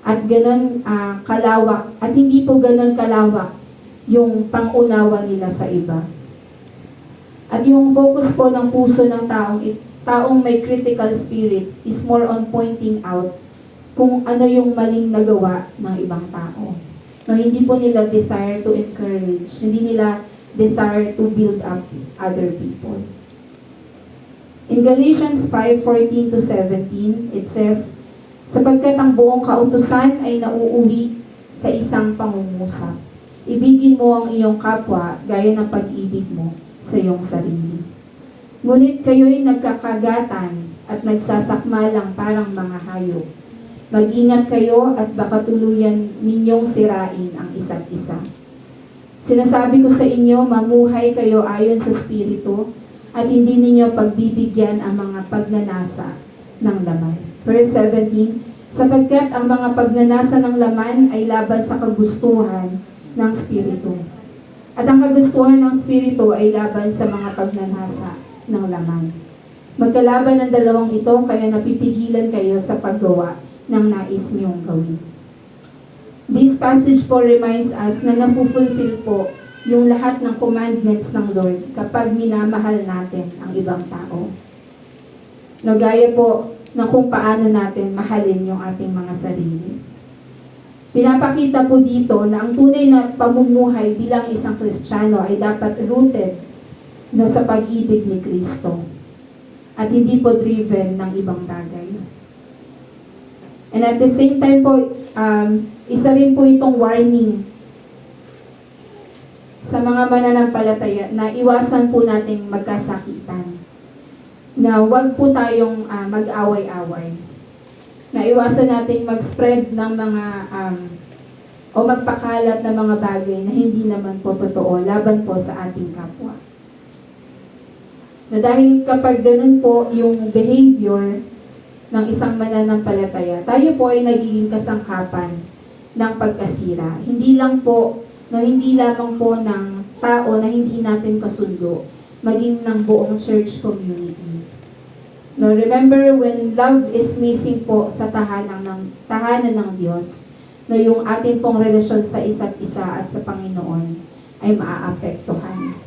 At ganun kalawak, at hindi po ganun kalawak yung pangunawa nila sa iba. At yung focus po ng puso ng taong may critical spirit is more on pointing out kung ano yung maling nagawa ng ibang tao. No, hindi po nila desire to encourage, hindi nila desire to build up other people. In Galatians 5:14-17, it says, sapagkat ang buong kautusan ay nauuwi sa isang pangungusap. Ibigin mo ang iyong kapwa gaya ng pag-ibig mo sa iyong sarili. Ngunit kayo'y nagkakagatan at nagsasakmalang parang mga hayop. Mag-ingat kayo at baka tuluyan ninyong sirain ang isa't isa. Sinasabi ko sa inyo, mamuhay kayo ayon sa Espiritu at hindi ninyo pagbibigyan ang mga pagnanasa ng laman. Verse 17, sapagkat ang mga pagnanasa ng laman ay laban sa kagustuhan ng Espiritu. At ang kagustuhan ng Espiritu ay laban sa mga pagnanasa ng laman. Magkalaban ang dalawang ito, kaya napipigilan kayo sa paggawa ng nais niyong gawin. This passage po reminds us na napufulfill po yung lahat ng commandments ng Lord kapag minamahal natin ang ibang tao. No, gaya po ng kung paano natin mahalin yung ating mga sarili. Pinapakita po dito na ang tunay na pamumuhay bilang isang Kristiyano ay dapat rooted sa pag-ibig ni Kristo at hindi po driven ng ibang bagay. And at the same time po, isa rin po itong warning sa mga mananampalataya na iwasan po nating magkasakitan. Na wag po tayong mag-away-away. Na iwasan nating mag-spread ng mga o magpakalat ng mga bagay na hindi naman po totoo laban po sa ating kapwa. Na dahil kapag ganun po yung behavior ng isang mananampalataya, tayo po ay nagiging kasangkapan ng pagkasira. Hindi lamang po ng tao na hindi natin kasundo, maging ng buong church community. Now, remember, when love is missing po sa tahanan ng Diyos, na yung ating pong relasyon sa isa't isa at sa Panginoon ay maaapektuhan.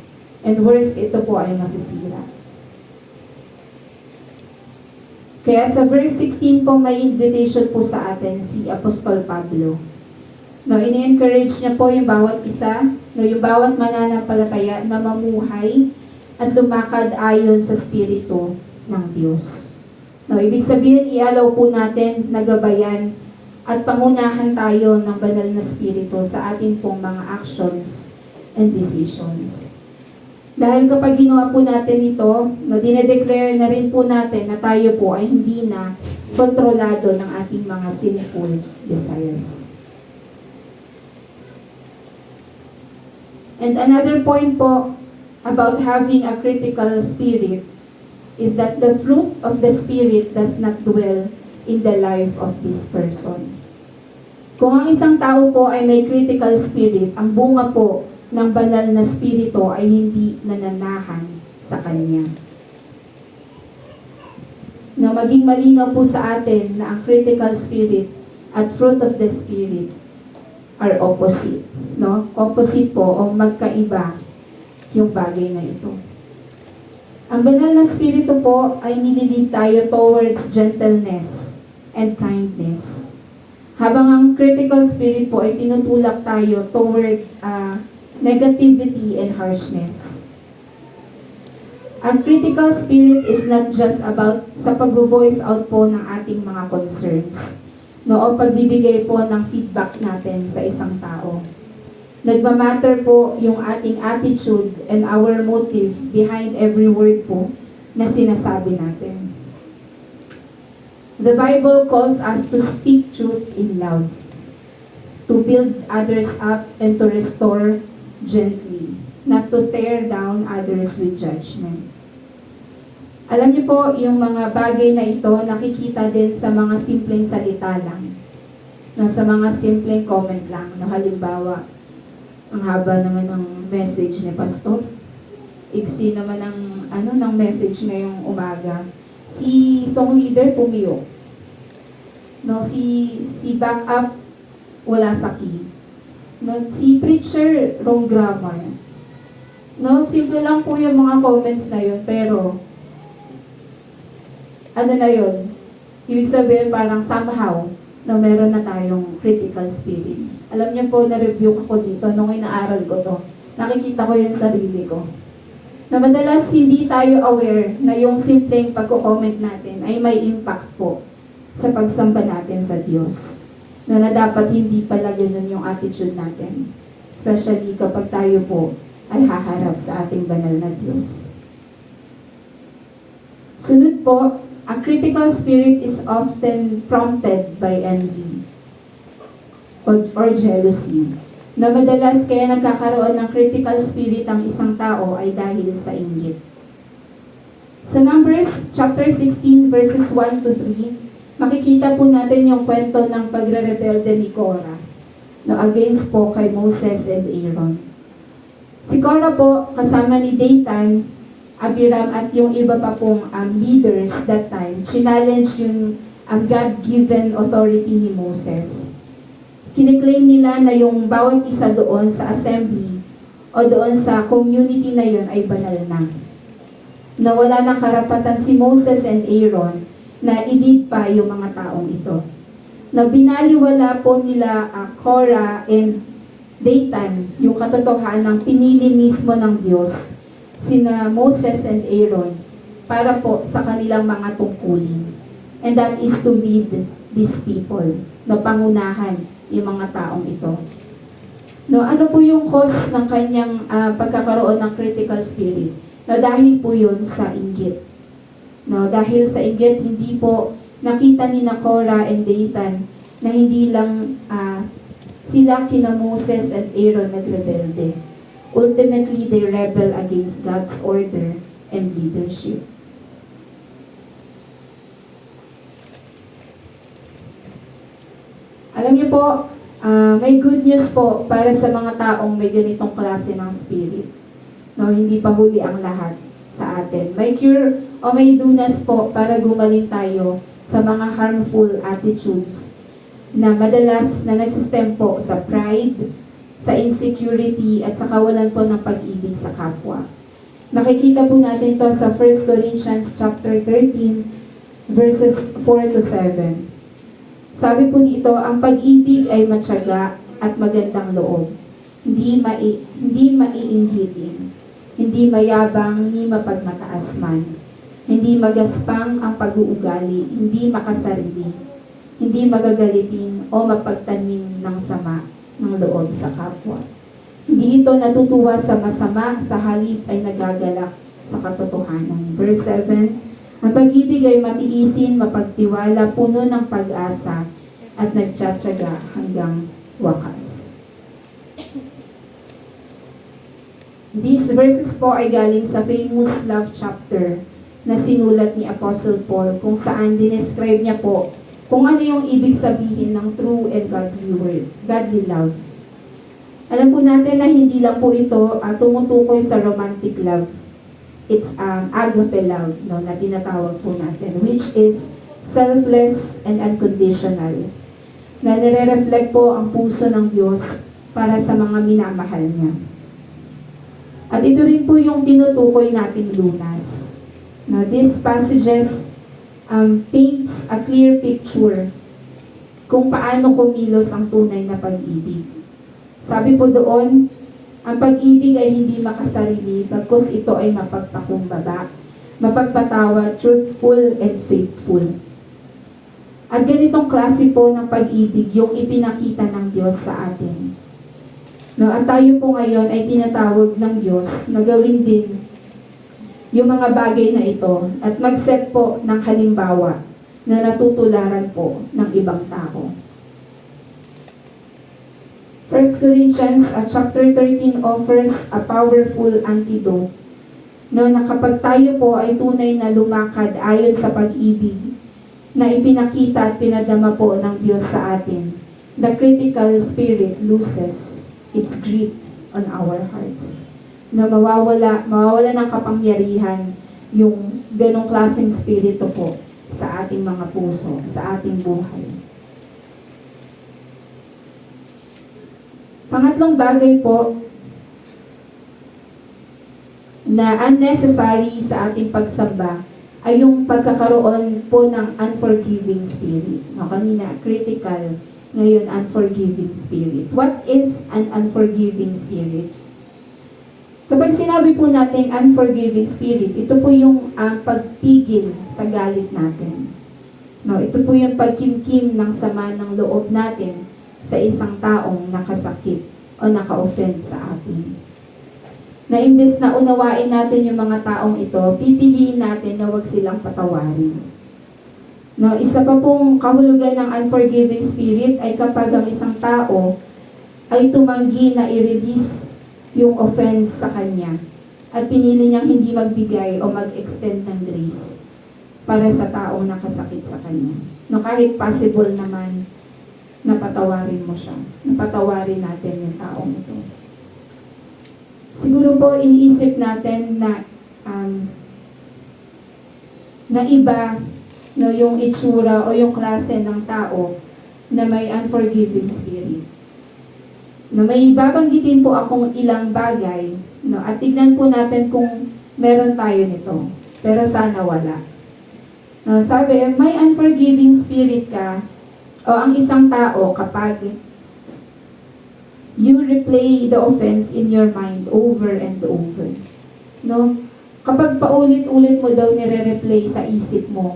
And worse, ito po ay masisira. Kaya sa verse 16 po, may invitation po sa atin si Apostol Pablo. No, ini-encourage niya po yung bawat isa, no, yung bawat mananampalataya na mamuhay at lumakad ayon sa Espiritu ng Diyos. No, ibig sabihin, ialaw po natin na gabayan at pangunahan tayo ng banal na Espiritu sa ating pong mga actions and decisions. Dahil kapag ginawa po natin ito, no, dinedeclare na rin po natin na tayo po ay hindi na kontrolado ng ating mga sinful desires. And another point po about having a critical spirit is that the fruit of the Spirit does not dwell in the life of this person. Kung ang isang tao po ay may critical spirit, ang bunga po ng banal na spirito ay hindi nananahan sa kanya. Na maging malinaw po sa atin na ang critical spirit at fruit of the Spirit are opposite. No? Opposite po o magkaiba yung bagay na ito. Ang banal na spirito po ay nililid tayo towards gentleness and kindness. Habang ang critical spirit po ay tinutulak tayo toward negativity and harshness. Ang critical spirit is not just about sa pag-voice out po ng ating mga concerns, no, o pagbibigay po ng feedback natin sa isang tao. Nagmamatter po yung ating attitude and our motive behind every word po na sinasabi natin. The Bible calls us to speak truth in love, to build others up and to restore gently, not to tear down others with judgment. Alam niyo po, yung mga bagay na ito nakikita din sa mga simpleng salita lang, no, sa mga simpleng comment lang. No, halimbawa, ang haba naman ng message ni Pastor. Iksi naman ng message ngayong umaga. Si song leader pumiyok. No, si backup wala sa key. No, si preacher wrong grammar. No, simple lang po yung mga comments na yun, pero ano na yun? Ibig sabihin parang somehow na meron na tayong critical spirit. Alam niyo po, na-review ako dito nung inaaral ko to. Nakikita ko yung sarili ko. Na madalas hindi tayo aware na yung simpleng pagko-comment natin ay may impact po sa pagsamba natin sa Diyos. Na dapat hindi pala ganun yung attitude natin. Especially kapag tayo po ay haharap sa ating banal na Diyos. Sunod po, a critical spirit is often prompted by envy or jealousy. Na madalas kaya nagkakaroon ng critical spirit ang isang tao ay dahil sa inggit. Sa Numbers chapter 16 verses 1 to 3, makikita po natin yung kwento ng pagre-rebelde ni Korah, no, against po kay Moses and Aaron. Si Korah po, kasama ni Dathan, Abiram at yung iba pa pong leaders that time, challenge yung God-given authority ni Moses. Kiniklaim nila na yung bawat isa doon sa assembly o doon sa community na yun ay banal na. Na wala ng karapatan si Moses and Aaron na i-lead pa yung mga taong ito. Na binaliwala po nila Korah and Dathan yung katotohanan ng pinili mismo ng Diyos sina Moses and Aaron para po sa kanilang mga tungkulin. And that is to lead these people, na pangunahan yung mga taong ito. No, ano po yung cause ng kanyang pagkakaroon ng critical spirit? No, dahil po yun sa inggit. No, dahil sa inggit, hindi po nakita ni Korah and Dathan na hindi lang sila kina Moses and Aaron nagrebelde. Ultimately, they rebel against God's order and leadership. Alam niyo po, may good news po para sa mga taong may ganitong klase ng spirit. No, hindi pa huli ang lahat sa atin. May cure o may lunas po para gumaling tayo sa mga harmful attitudes na madalas na nagsistem po sa pride, sa insecurity at sa kawalan po ng pag-ibig sa kapwa. Makikita po natin to sa 1 Corinthians chapter 13 verses 4 to 7. Sabi po dito, ang pag-ibig ay matyaga at magandang loob. Hindi maiinggitin, hindi mayabang ni mapagmataas man. Hindi magaspang ang pag-uugali, hindi makasarili, hindi magagalitin o mapagtanim ng sama ng loob sa kapwa. Hindi ito natutuwa sa masama, sa halip ay nagagalak sa katotohanan. Verse 7, ang pag-ibig ay matiisin, mapagtiwala, puno ng pag-asa, at nagtsatsaga hanggang wakas. These verses po ay galing sa famous love chapter na sinulat ni Apostle Paul, kung saan dinescribe niya po kung ano yung ibig sabihin ng true and godly love. Alam po natin na hindi lang po ito tumutukoy sa romantic love. It's agape love, no, na tinatawag po natin, which is selfless and unconditional. Na nire-reflect po ang puso ng Diyos para sa mga minamahal niya. At ito rin po yung tinutukoy nating lunas. Now, these passages paints a clear picture kung paano kumilos ang tunay na pag-ibig. Sabi po doon, ang pag-ibig ay hindi makasarili, bagkus ito ay mapagpakumbaba, mapagpatawa, truthful and faithful. At ganitong klase po ng pag-ibig yung ipinakita ng Diyos sa atin. No, at tayo po ngayon ay tinatawag ng Diyos na gawin din yung mga bagay na ito at mag-set po ng halimbawa na natutularan po ng ibang tao. 1 Corinthians chapter 13 offers a powerful antidote na kapag tayo po ay tunay na lumakad ayon sa pag-ibig na ipinakita at pinadama po ng Diyos sa atin, the critical spirit loses its grip on our hearts. Na mawawala ng kapangyarihan yung ganong klaseng spirito po sa ating mga puso, sa ating buhay. Pangatlong bagay po na unnecessary sa ating pagsamba ay yung pagkakaroon po ng unforgiving spirit. No, kanina, critical, ngayon unforgiving spirit. What is an unforgiving spirit? Kapag sinabi po natin unforgiving spirit, ito po yung pagpigil sa galit natin. No, ito po yung pagkimkim ng sama ng loob natin sa isang taong nakasakit o naka-offend sa atin. Na imbes na unawain natin yung mga taong ito, pipiliin natin na wag silang patawarin. No, isa pa pong kahulugan ng unforgiving spirit ay kapag ang isang tao ay tumanggi na i-release yung offense sa kanya at pinili niyang hindi magbigay o mag-extend ng grace para sa taong nakasakit sa kanya. No, kahit possible naman, napatawarin mo siya. Napatawarin natin yung taong ito. Siguro po, iniisip natin na iba, no, yung itsura o yung klase ng tao na may unforgiving spirit. Na may babanggitin po akong ilang bagay, no, at tignan po natin kung meron tayo nito. Pero sana wala. No, sabi, may unforgiving spirit ka, o ang isang tao kapag you replay the offense in your mind over and over. No? Kapag paulit-ulit mo daw nire-replay sa isip mo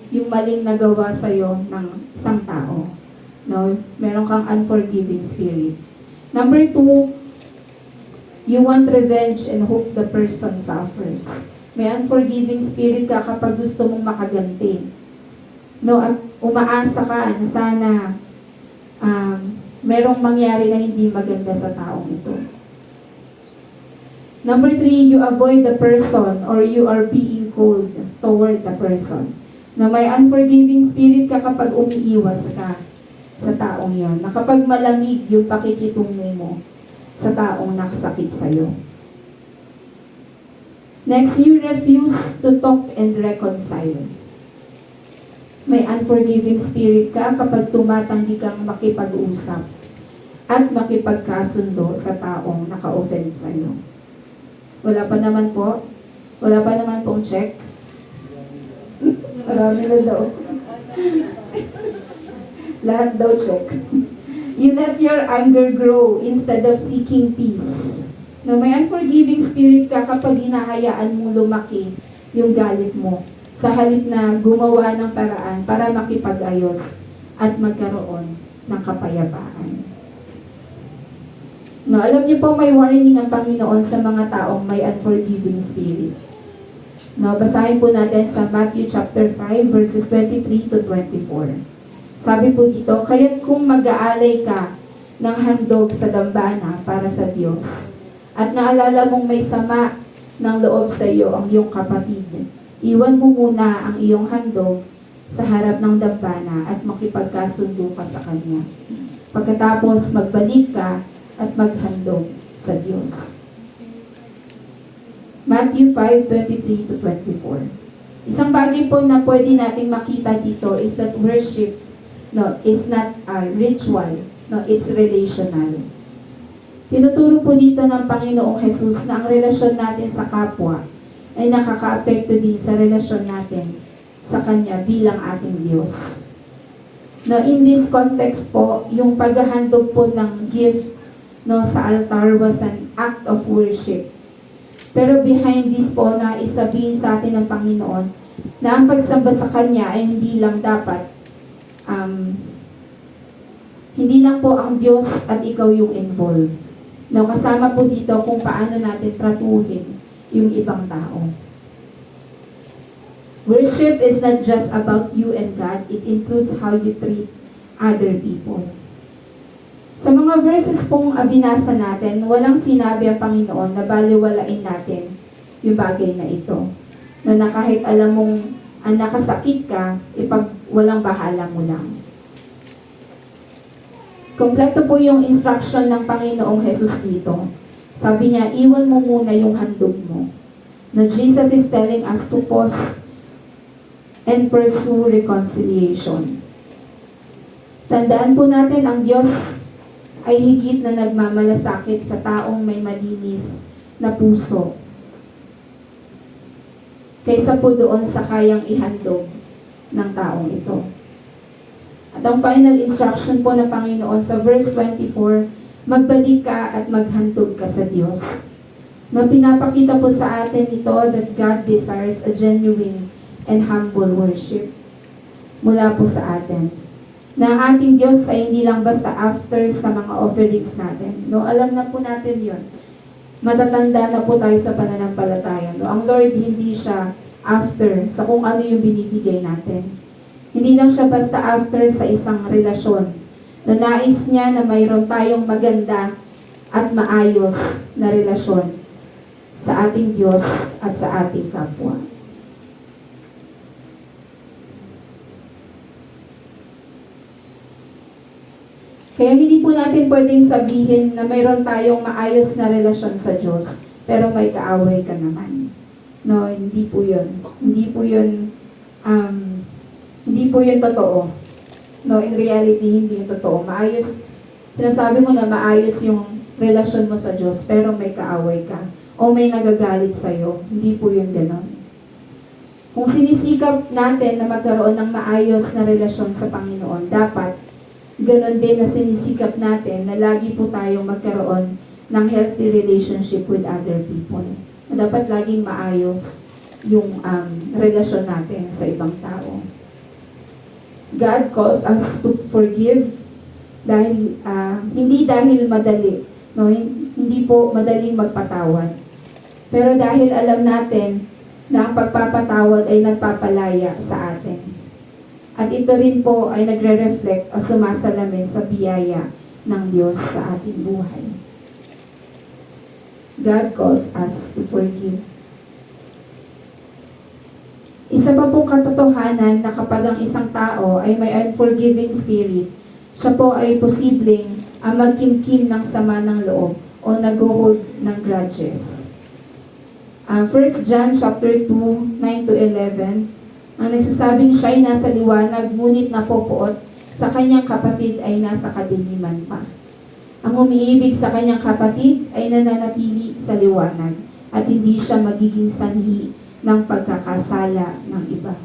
yung maling nagawa sa'yo ng isang tao. No? Meron kang unforgiving spirit. Number 2, you want revenge and hope the person suffers. May unforgiving spirit ka kapag gusto mong makaganti. No, at umaasa ka na sana merong mangyari na hindi maganda sa taong ito. Number 3, you avoid the person or you are being cold toward the person. Na may unforgiving spirit ka kapag umiiwas ka sa taong yon. Na kapag malamig yung pakikitungo mo sa taong nakasakit sa'yo. Next, you refuse to talk and reconcile. May unforgiving spirit ka kapag tumatanggi kang makipag-usap at makipagkasundo sa taong naka-offend sa'yo. Wala pa naman po? Wala pa naman pong check? Marami na daw. Lahat daw check. You let your anger grow instead of seeking peace. No, may unforgiving spirit ka kapag hinahayaan mo lumaki yung galit mo sa halip na gumawa ng paraan para makipag-ayos at magkaroon ng kapayapaan. No, alam niyo po may warning ang Panginoon sa mga taong may unforgiving spirit. No, basahin po natin sa Matthew chapter 5 verses 23 to 24. Sabi po dito, kaya't kung mag-aalay ka ng handog sa dambana para sa Diyos, at naalala mong may sama ng loob sa iyo ang iyong kapatid, iwan mo muna ang iyong handog sa harap ng dambana at makipagkasundo ka sa Kanya. Pagkatapos magbalik ka at maghandog sa Diyos. Matthew 5:23 to 24. Isang bagay po na pwede nating makita dito is that worship is not a ritual, it's relational. Tinuturo po dito ng Panginoong Jesus na ang relasyon natin sa kapwa ay nakaka-apekto din sa relasyon natin sa Kanya bilang ating Diyos. In this context po, yung paghahandog po ng gift sa altar was an act of worship. Pero behind this po na isabihin sa atin ng Panginoon na ang pagsamba sa Kanya ay hindi lang dapat hindi lang po ang Diyos at ikaw yung involved. Kasama po dito kung paano natin tratuhin yung ibang tao. Worship is not just about you and God, it includes how you treat other people. Sa mga verses pong binasa natin, walang sinabi ang Panginoon na baliwalain natin yung bagay na ito. Na kahit alam mong nakasakit ka, walang bahala mo lang. Kompleto po yung instruction ng Panginoong Jesus dito. Sabi niya, iwan mo muna yung handog mo. Jesus is telling us to pause and pursue reconciliation. Tandaan po natin, ang Diyos ay higit na nagmamalasakit sa taong may malinis na puso kaysa po doon sa kayang ihandog ng taong ito. At ang final instruction po ng Panginoon sa verse 24, magbalik ka at maghandog ka sa Diyos. Na pinapakita po sa atin ito that God desires a genuine and humble worship mula po sa atin. Na ang ating Diyos ay hindi lang basta after sa mga offerings natin. Alam na po natin yon. Matatanda na po tayo sa pananampalataya. Ang Lord hindi siya after sa kung ano yung binibigay natin. Hindi lang siya basta after sa isang relasyon. Nais niya na mayroon tayong maganda at maayos na relasyon sa ating Diyos at sa ating kapwa. Kaya hindi po natin pwedeng sabihin na mayroon tayong maayos na relasyon sa Diyos, pero may kaaway ka naman. No, hindi po yun. Hindi po yun totoo. No, in reality, hindi yun totoo. Maayos, sinasabi mo na maayos yung relasyon mo sa Diyos, pero may kaaway ka. O may nagagalit sa'yo. Hindi po yun ganon. Kung sinisikap natin na magkaroon ng maayos na relasyon sa Panginoon, dapat ganon din na sinisikap natin na lagi po tayong magkaroon ng healthy relationship with other people. Na dapat laging maayos yung relasyon natin sa ibang tao. God calls us to forgive dahil hindi dahil madali, no? Hindi po madaling magpatawad. Pero dahil alam natin na ang pagpapatawad ay nagpapalaya sa atin. At ito rin po ay nagre-reflect o sumasalamin sa biyaya ng Diyos sa ating buhay. God calls us to forgive. Isa pa pong katotohanan na kapag ang isang tao ay may unforgiving spirit, siya po ay posibleng magkimkim ng sama ng loob o nag-hold ng grudges. 1 John chapter 2, 9-11, ang nagsasabing siya ay nasa liwanag, ngunit napopoot sa kanyang kapatid ay nasa kadiliman pa. Ang umiibig sa kanyang kapatid ay nananatili sa liwanag at hindi siya magiging sanhi ng pagkakasala ng iba.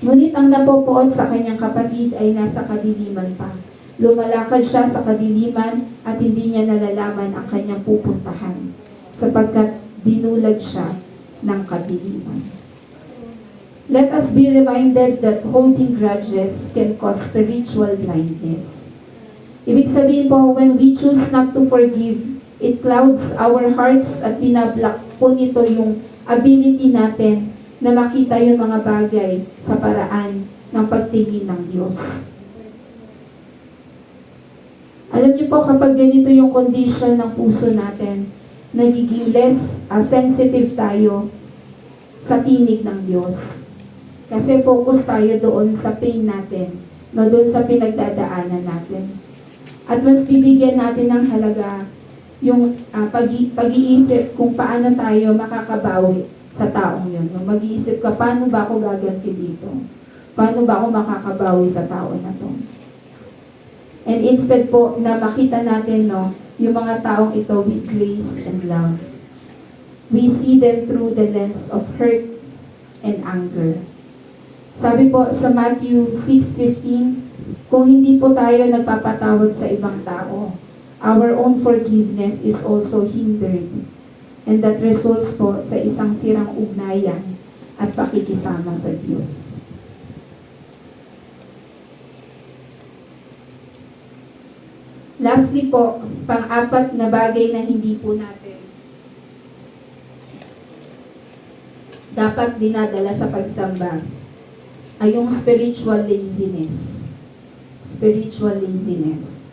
Ngunit ang napopoot sa kanyang kapatid ay nasa kadiliman pa. Lumalakad siya sa kadiliman at hindi niya nalalaman ang kanyang pupuntahan sapagkat binulag siya ng kadiliman. Let us be reminded that holding grudges can cause spiritual blindness. Ibig sabihin po, when we choose not to forgive, it clouds our hearts at binablock po nito yung ability natin na makita yung mga bagay sa paraan ng pagtingin ng Diyos. Alam niyo po, kapag ganito yung condition ng puso natin, nagiging less sensitive tayo sa tinig ng Diyos. Kasi focus tayo doon sa pain natin, no, doon sa pinagdadaanan natin. At mas bibigyan natin ng halaga yung pag-iisip kung paano tayo makakabawi sa taong yun. No? Mag-iisip ka, paano ba ako gaganti dito? Paano ba ako makakabawi sa tao na to? And instead po na makita natin, no, yung mga taong ito with grace and love, we see them through the lens of hurt and anger. Sabi po sa Matthew 6:15, kung hindi po tayo nagpapatawad sa ibang tao, our own forgiveness is also hindered. And that results po sa isang sirang ugnayan at pakikisama sa Diyos. Lastly po, pang-apat na bagay na hindi po natin dapat dinadala sa pagsamba ay yung spiritual laziness. Spiritual laziness.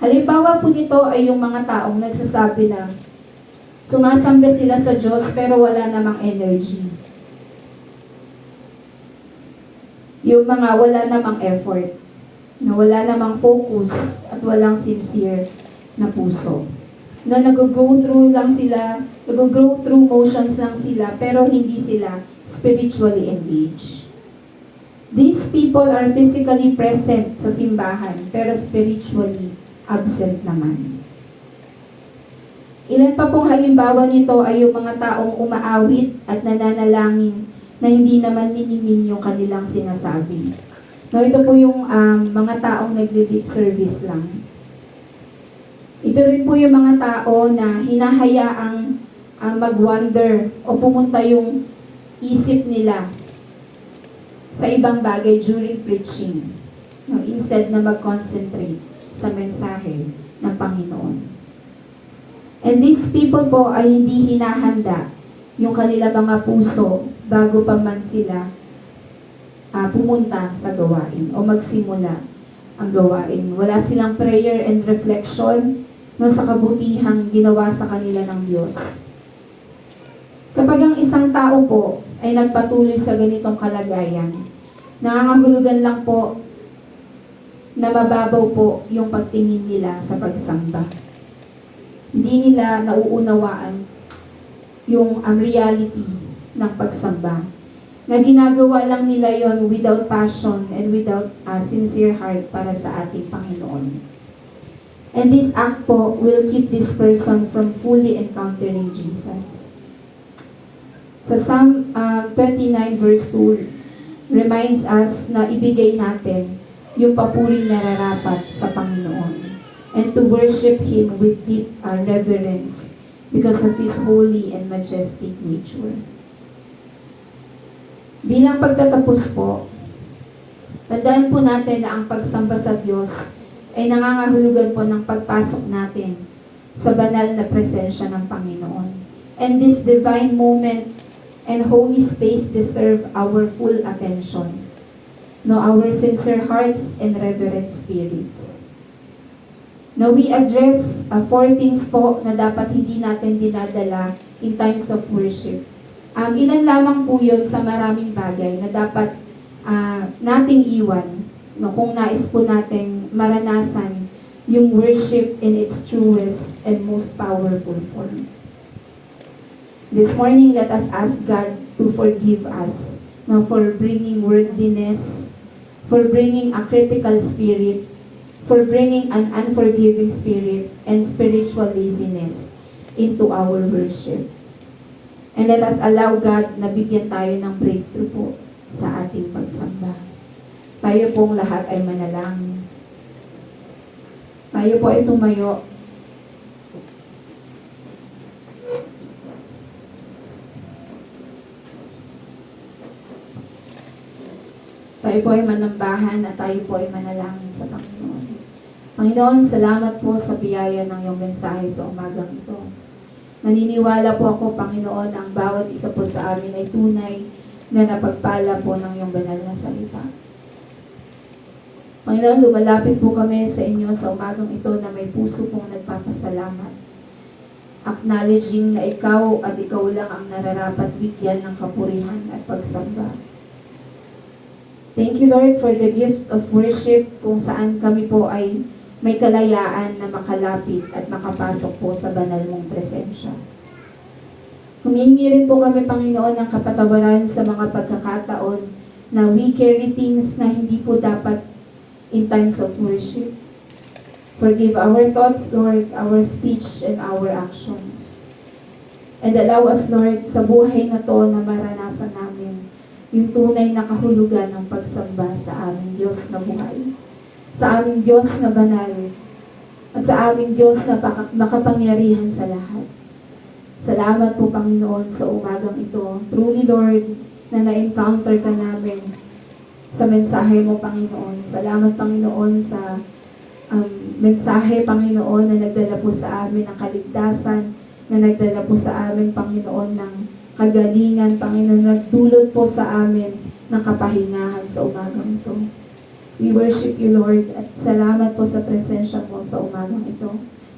Halimbawa po nito ay yung mga taong nagsasabi na sumasamba sila sa Diyos pero wala namang energy. Yung mga wala namang effort, na wala namang focus at walang sincere na puso. Na nag-go through motions lang sila pero hindi sila spiritually engaged. These people are physically present sa simbahan pero spiritually absent naman. Ilan pa pong halimbawa nito ay yung mga taong umaawit at nananalangin na hindi naman minimin yung kanilang sinasabi. No, ito po yung mga taong nagli-lip service lang. Ito rin po yung mga tao na hinahayaang mag-wander o pumunta yung isip nila sa ibang bagay during preaching. No, instead na mag-concentrate sa mensahe ng Panginoon. And these people po ay hindi hinahanda yung kanila mga puso bago pa man sila pumunta sa gawain o magsimula ang gawain. Wala silang prayer and reflection no, sa kabutihang ginawa sa kanila ng Diyos. Kapag ang isang tao po ay nagpatuloy sa ganitong kalagayan, nangangahulugan lang po na mababaw po yung pagtingin nila sa pagsamba. Hindi nila nauunawaan yung reality ng pagsamba. Na ginagawa lang nila yon without passion and without a sincere heart para sa ating Panginoon. And this act po will keep this person from fully encountering Jesus. Sa Psalm 29 verse 2 reminds us na ibigay natin yung papuring nararapat sa Panginoon and to worship Him with deep reverence because of His holy and majestic nature. Bilang pagtatapos po, tandaan po natin na ang pagsamba sa Diyos ay nangangahulugan po ng pagpasok natin sa banal na presensya ng Panginoon. And this divine moment and holy space deserve our full attention. No, our sincere hearts and reverent spirits. Now, we address 4 things po na dapat hindi natin dinadala in times of worship. Ilan lamang po yun sa maraming bagay na dapat nating iwan, no, kung nais po nating maranasan yung worship in its truest and most powerful form. This morning, let us ask God to forgive us, no, for bringing worldliness, for bringing a critical spirit, for bringing an unforgiving spirit and spiritual laziness into our worship. And let us allow God na bigyan tayo ng breakthrough po sa ating pagsamba. Tayo pong lahat ay manalangin. Tayo po ay tumayo. Tayo po ay manambahan at tayo po ay manalangin sa Panginoon. Panginoon, salamat po sa biyaya ng iyong mensahe sa umagang ito. Naniniwala po ako, Panginoon, ang bawat isa po sa amin ay tunay na napagpala po ng iyong banal na salita. Panginoon, lumalapit po kami sa inyo sa umagang ito na may puso pong nagpapasalamat. Acknowledging na ikaw at ikaw lang ang nararapat bigyan ng kapurihan at pagsamba. Thank you, Lord, for the gift of worship kung saan kami po ay may kalayaan na makalapit at makapasok po sa banal mong presensya. Humihingi rin po kami, Panginoon, ng kapatawaran sa mga pagkakataon na we carry things na hindi po dapat in times of worship. Forgive our thoughts, Lord, our speech, and our actions. And allow us, Lord, sa buhay na to na maranasan namin yung tunay na kahulugan ng pagsamba sa aming Diyos na buhay, sa aming Diyos na banal, at sa aming Diyos na makapangyarihan sa lahat. Salamat po, Panginoon, sa umagang ito. Truly, Lord, na na-encounter ka namin sa mensahe mo, Panginoon. Salamat, Panginoon, sa mensahe, Panginoon, na nagdala po sa amin ng kaligtasan, na nagdala po sa amin, Panginoon, ng kagalingan, Panginoon, nagdulot po sa amin ng kapahingahan sa umagang ito. We worship you, Lord, at salamat po sa presensya mo sa umagang ito.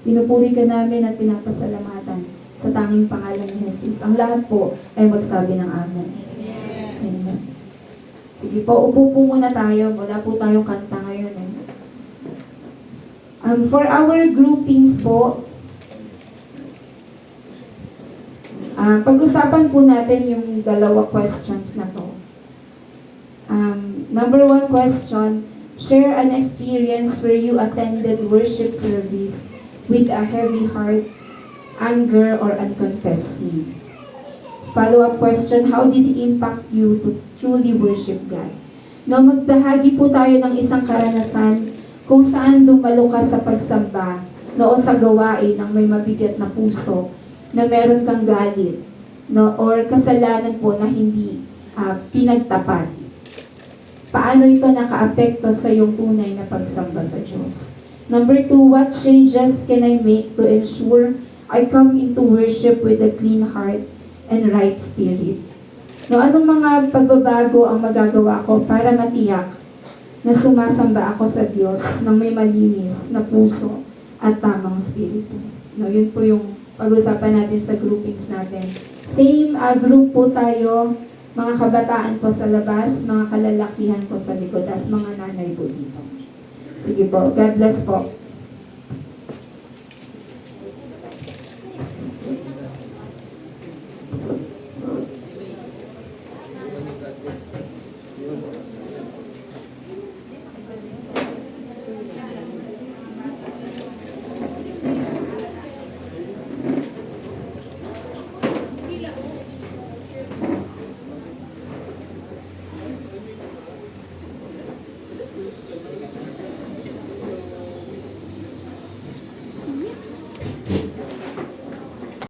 Pinupuri ka namin at pinapasalamatan sa tanging pangalan ni Jesus. Ang lahat po ay magsabi ng Amen. Amen. Sige po, upo po muna tayo. Wala po tayong kanta ngayon. For our groupings po, pag-usapan po natin yung dalawa questions na to. Number 1 question, share an experience where you attended worship service with a heavy heart, anger, or unconfessed sin. Follow-up question, how did it impact you to truly worship God? No, magbahagi po tayo ng isang karanasan kung saan dumalo ka sa pagsamba, no, o sa gawain ng may mabigat na puso, na meron kang galit, no, or kasalanan po na hindi pinagtapat. Paano ito nakaapekto sa iyong tunay na pagsamba sa Diyos? Number 2, what changes can I make to ensure I come into worship with a clean heart and right spirit? No, anong mga pagbabago ang magagawa ko para matiyak na sumasamba ako sa Diyos ng may malinis na puso at tamang spirito? No, yun po yung pag-usapan natin sa groupings natin. Same group po tayo, mga kabataan po sa labas, mga kalalakihan po sa likod, as mga nanay po dito. Sige po. God bless po.